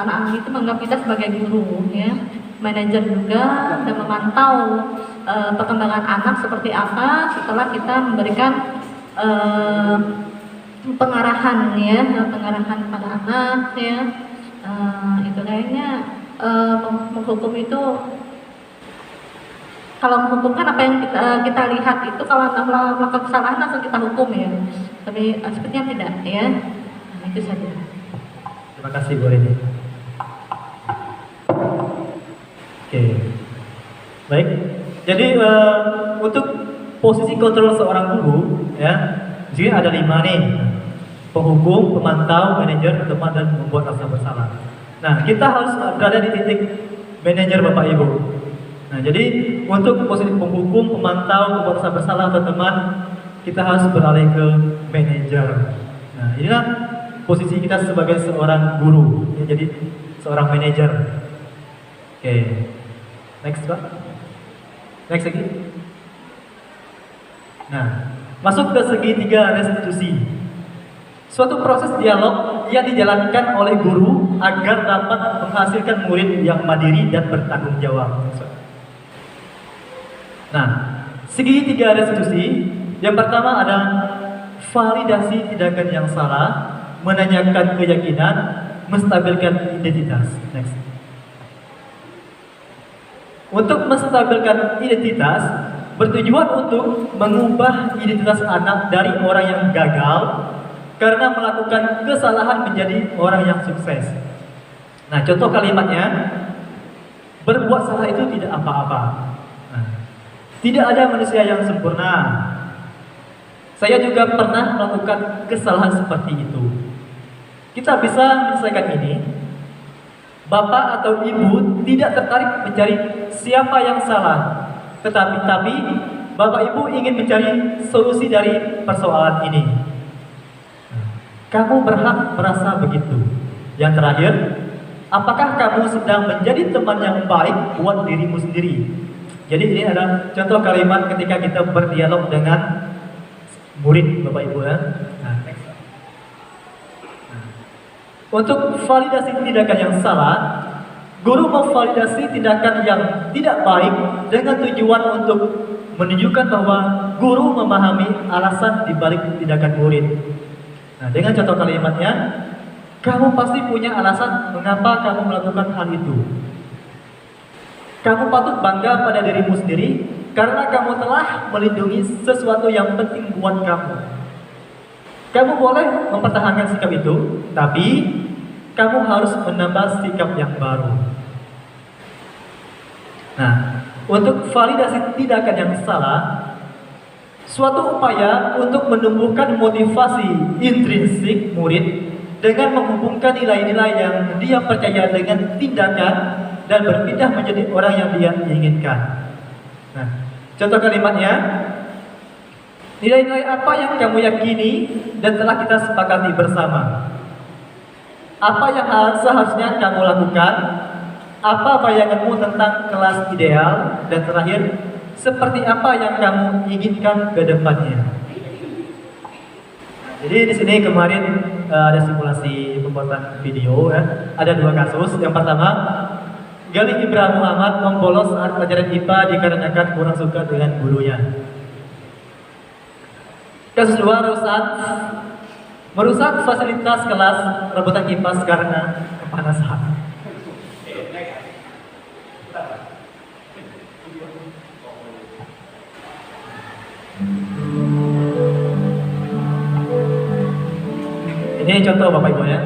anak-anak itu menganggap kita sebagai guru ya, manajer juga dan memantau perkembangan anak seperti apa setelah kita memberikan pengarahan ya, pengarahan pada anak ya. Itu kayaknya menghukum itu, kalau menghukumkan apa yang kita lihat itu, kalau melakukan kesalahan langsung kita hukum ya, tapi sepertinya tidak ya. Nah, itu saja. Terima kasih Bu Rini. Oke, baik. Jadi untuk posisi kontrol seorang guru ya, di sini ada 5 nih: penghukum, pemantau, manajer, teman, dan membuat rasa bersalah. Nah, kita harus berada di titik manajer Bapak Ibu. Nah, jadi untuk posisi penghukum, pemantau, membuat rasa bersalah atau teman, kita harus beralih ke manajer. Nah, inilah posisi kita sebagai seorang guru, ya, jadi seorang manajer. Oke, next Pak. Next lagi. Nah, masuk ke segitiga restitusi. Suatu proses dialog yang dijalankan oleh guru agar dapat menghasilkan murid yang mandiri dan bertanggung jawab. Nah, segitiga restitusi yang pertama ada validasi tindakan yang salah, menanyakan keyakinan, menstabilkan identitas. Next. Untuk menstabilkan identitas bertujuan untuk mengubah identitas anak dari orang yang gagal karena melakukan kesalahan menjadi orang yang sukses. Nah, contoh kalimatnya, berbuat salah itu tidak apa-apa. Nah, tidak ada manusia yang sempurna. Saya juga pernah melakukan kesalahan seperti itu. Kita bisa menyelesaikan ini. Bapak atau ibu tidak tertarik mencari siapa yang salah, tetapi Bapak Ibu ingin mencari solusi dari persoalan ini. Kamu berhak merasa begitu. Yang terakhir, apakah kamu sedang menjadi teman yang baik buat dirimu sendiri? Jadi ini adalah contoh kalimat ketika kita berdialog dengan murid Bapak Ibu ya. Nah, next. Untuk validasi tindakan yang salah, guru memvalidasi tindakan yang tidak baik dengan tujuan untuk menunjukkan bahwa guru memahami alasan dibalik tindakan murid. Nah, dengan contoh kalimatnya, kamu pasti punya alasan mengapa kamu melakukan hal itu. Kamu patut bangga pada dirimu sendiri karena kamu telah melindungi sesuatu yang penting buat kamu. Kamu boleh mempertahankan sikap itu, tapi kamu harus menambah sikap yang baru. Nah, untuk validasi tindakan yang salah, suatu upaya untuk menumbuhkan motivasi intrinsik murid dengan menghubungkan nilai-nilai yang dia percaya dengan tindakan dan berpindah menjadi orang yang dia inginkan. Nah, contoh kalimatnya, nilai-nilai apa yang kamu yakini dan telah kita sepakati bersama? Apa yang seharusnya kamu lakukan? Apa bayanganmu tentang kelas ideal? Dan terakhir, seperti apa yang kamu inginkan ke depannya? Jadi di sini kemarin ada simulasi pembuatan video ya. Ada 2 kasus. Yang pertama, Galih Ibrahim Muhammad membolos saat pelajaran IPA dikarenakan kurang suka dengan gurunya. Kasus 2, merusak fasilitas kelas rebutan kipas karena kepanasan. Ini contoh Bapak Ibu ya.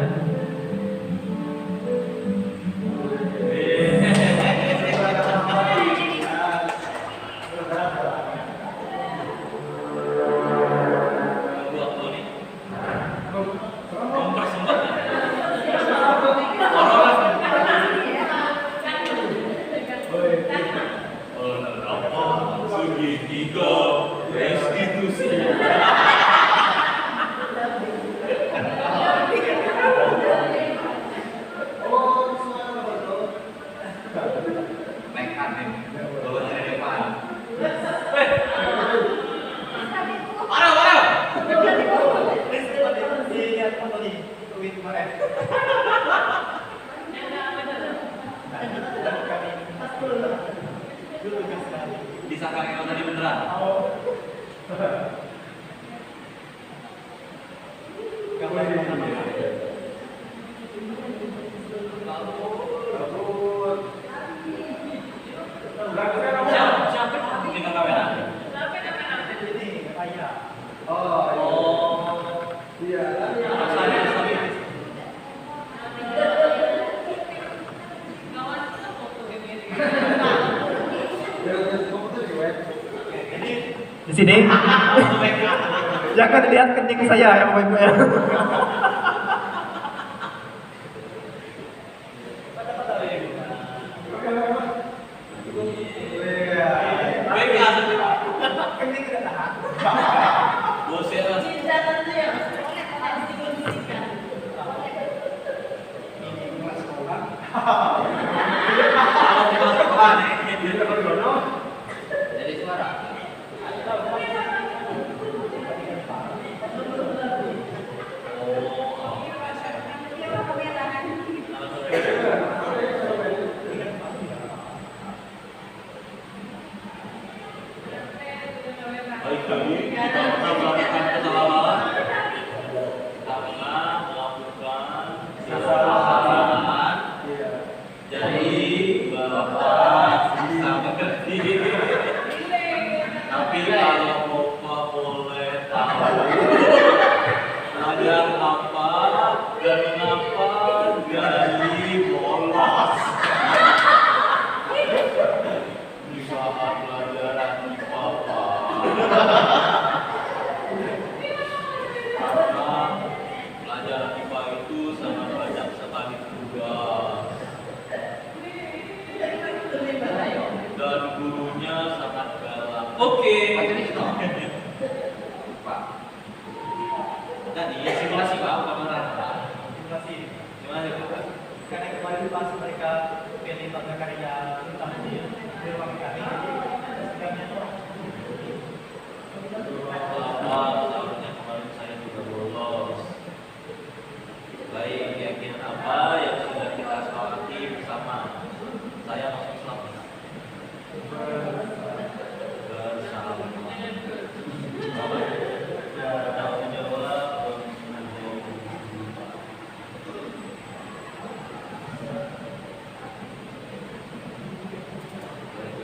Disangka yang tadi beneran. Siapa dengan kamera? Di sini jangan dilihat kening saya ya Bapak Ibu ya. Jadi Bapak Tadi ya simulasi Pak, kemarin. Simulasi. Gimana Pak? Karena kemarin pas mereka pilih tata karya tentang di ruang kami, jadi sebenarnya tahunnya kemarin saya juga bolos. Baik, yakin apa yang sudah kita sepakati bersama. Saya masuk Islam. Bersama. Tanggung jawab.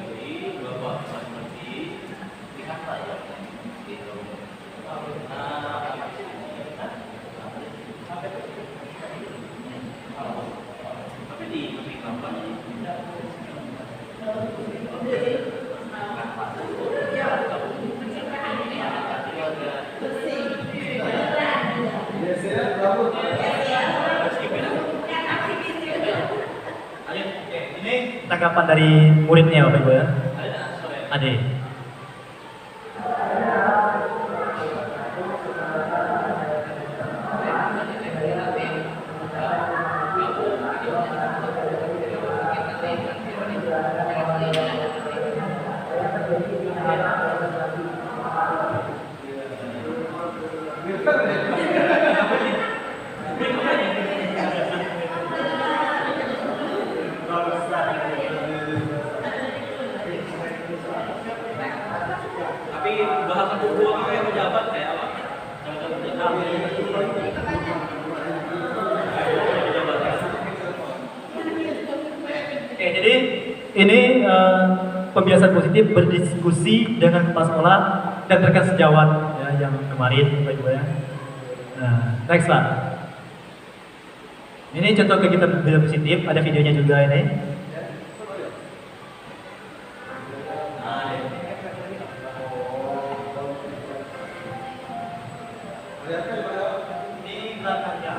Jadi Bapak saya mengerti, lihat saya gitu. Tapi di kampanye ini tanggapan dari muridnya Bapak Ibu ya. Ade. tapi bahasa buku yang pejabat kayak apa? Oke, jadi ini pembiasaan positif berdiskusi dengan kepala sekolah dan rekan sejawat ya, yang kemarin Bapak Ibu ya. Nah, next Pak. Ini contoh kegiatan bela positif, ada videonya juga ini. Ini belakangnya.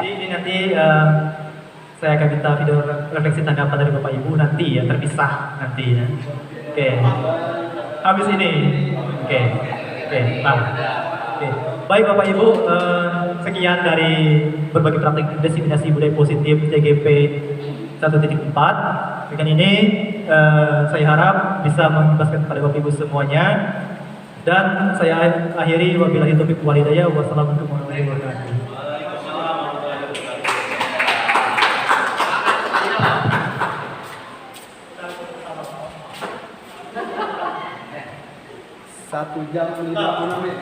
Jadi ini nanti saya akan minta video refleksi tanggapan dari Bapak Ibu nanti ya, terpisah nanti ya. Oke. Habis ini. Oke. Nah. Oke. Baik Bapak Ibu, sekian dari berbagai praktik diseminasi budaya positif TGP 1.4. Dengan ini saya harap bisa mengimbaskan kepada Bapak Ibu semuanya. Dan saya akhiri wabillahi taufiq wal hidayah. Wassalamualaikum warahmatullahi wabarakatuh. Satu jam 50 menit.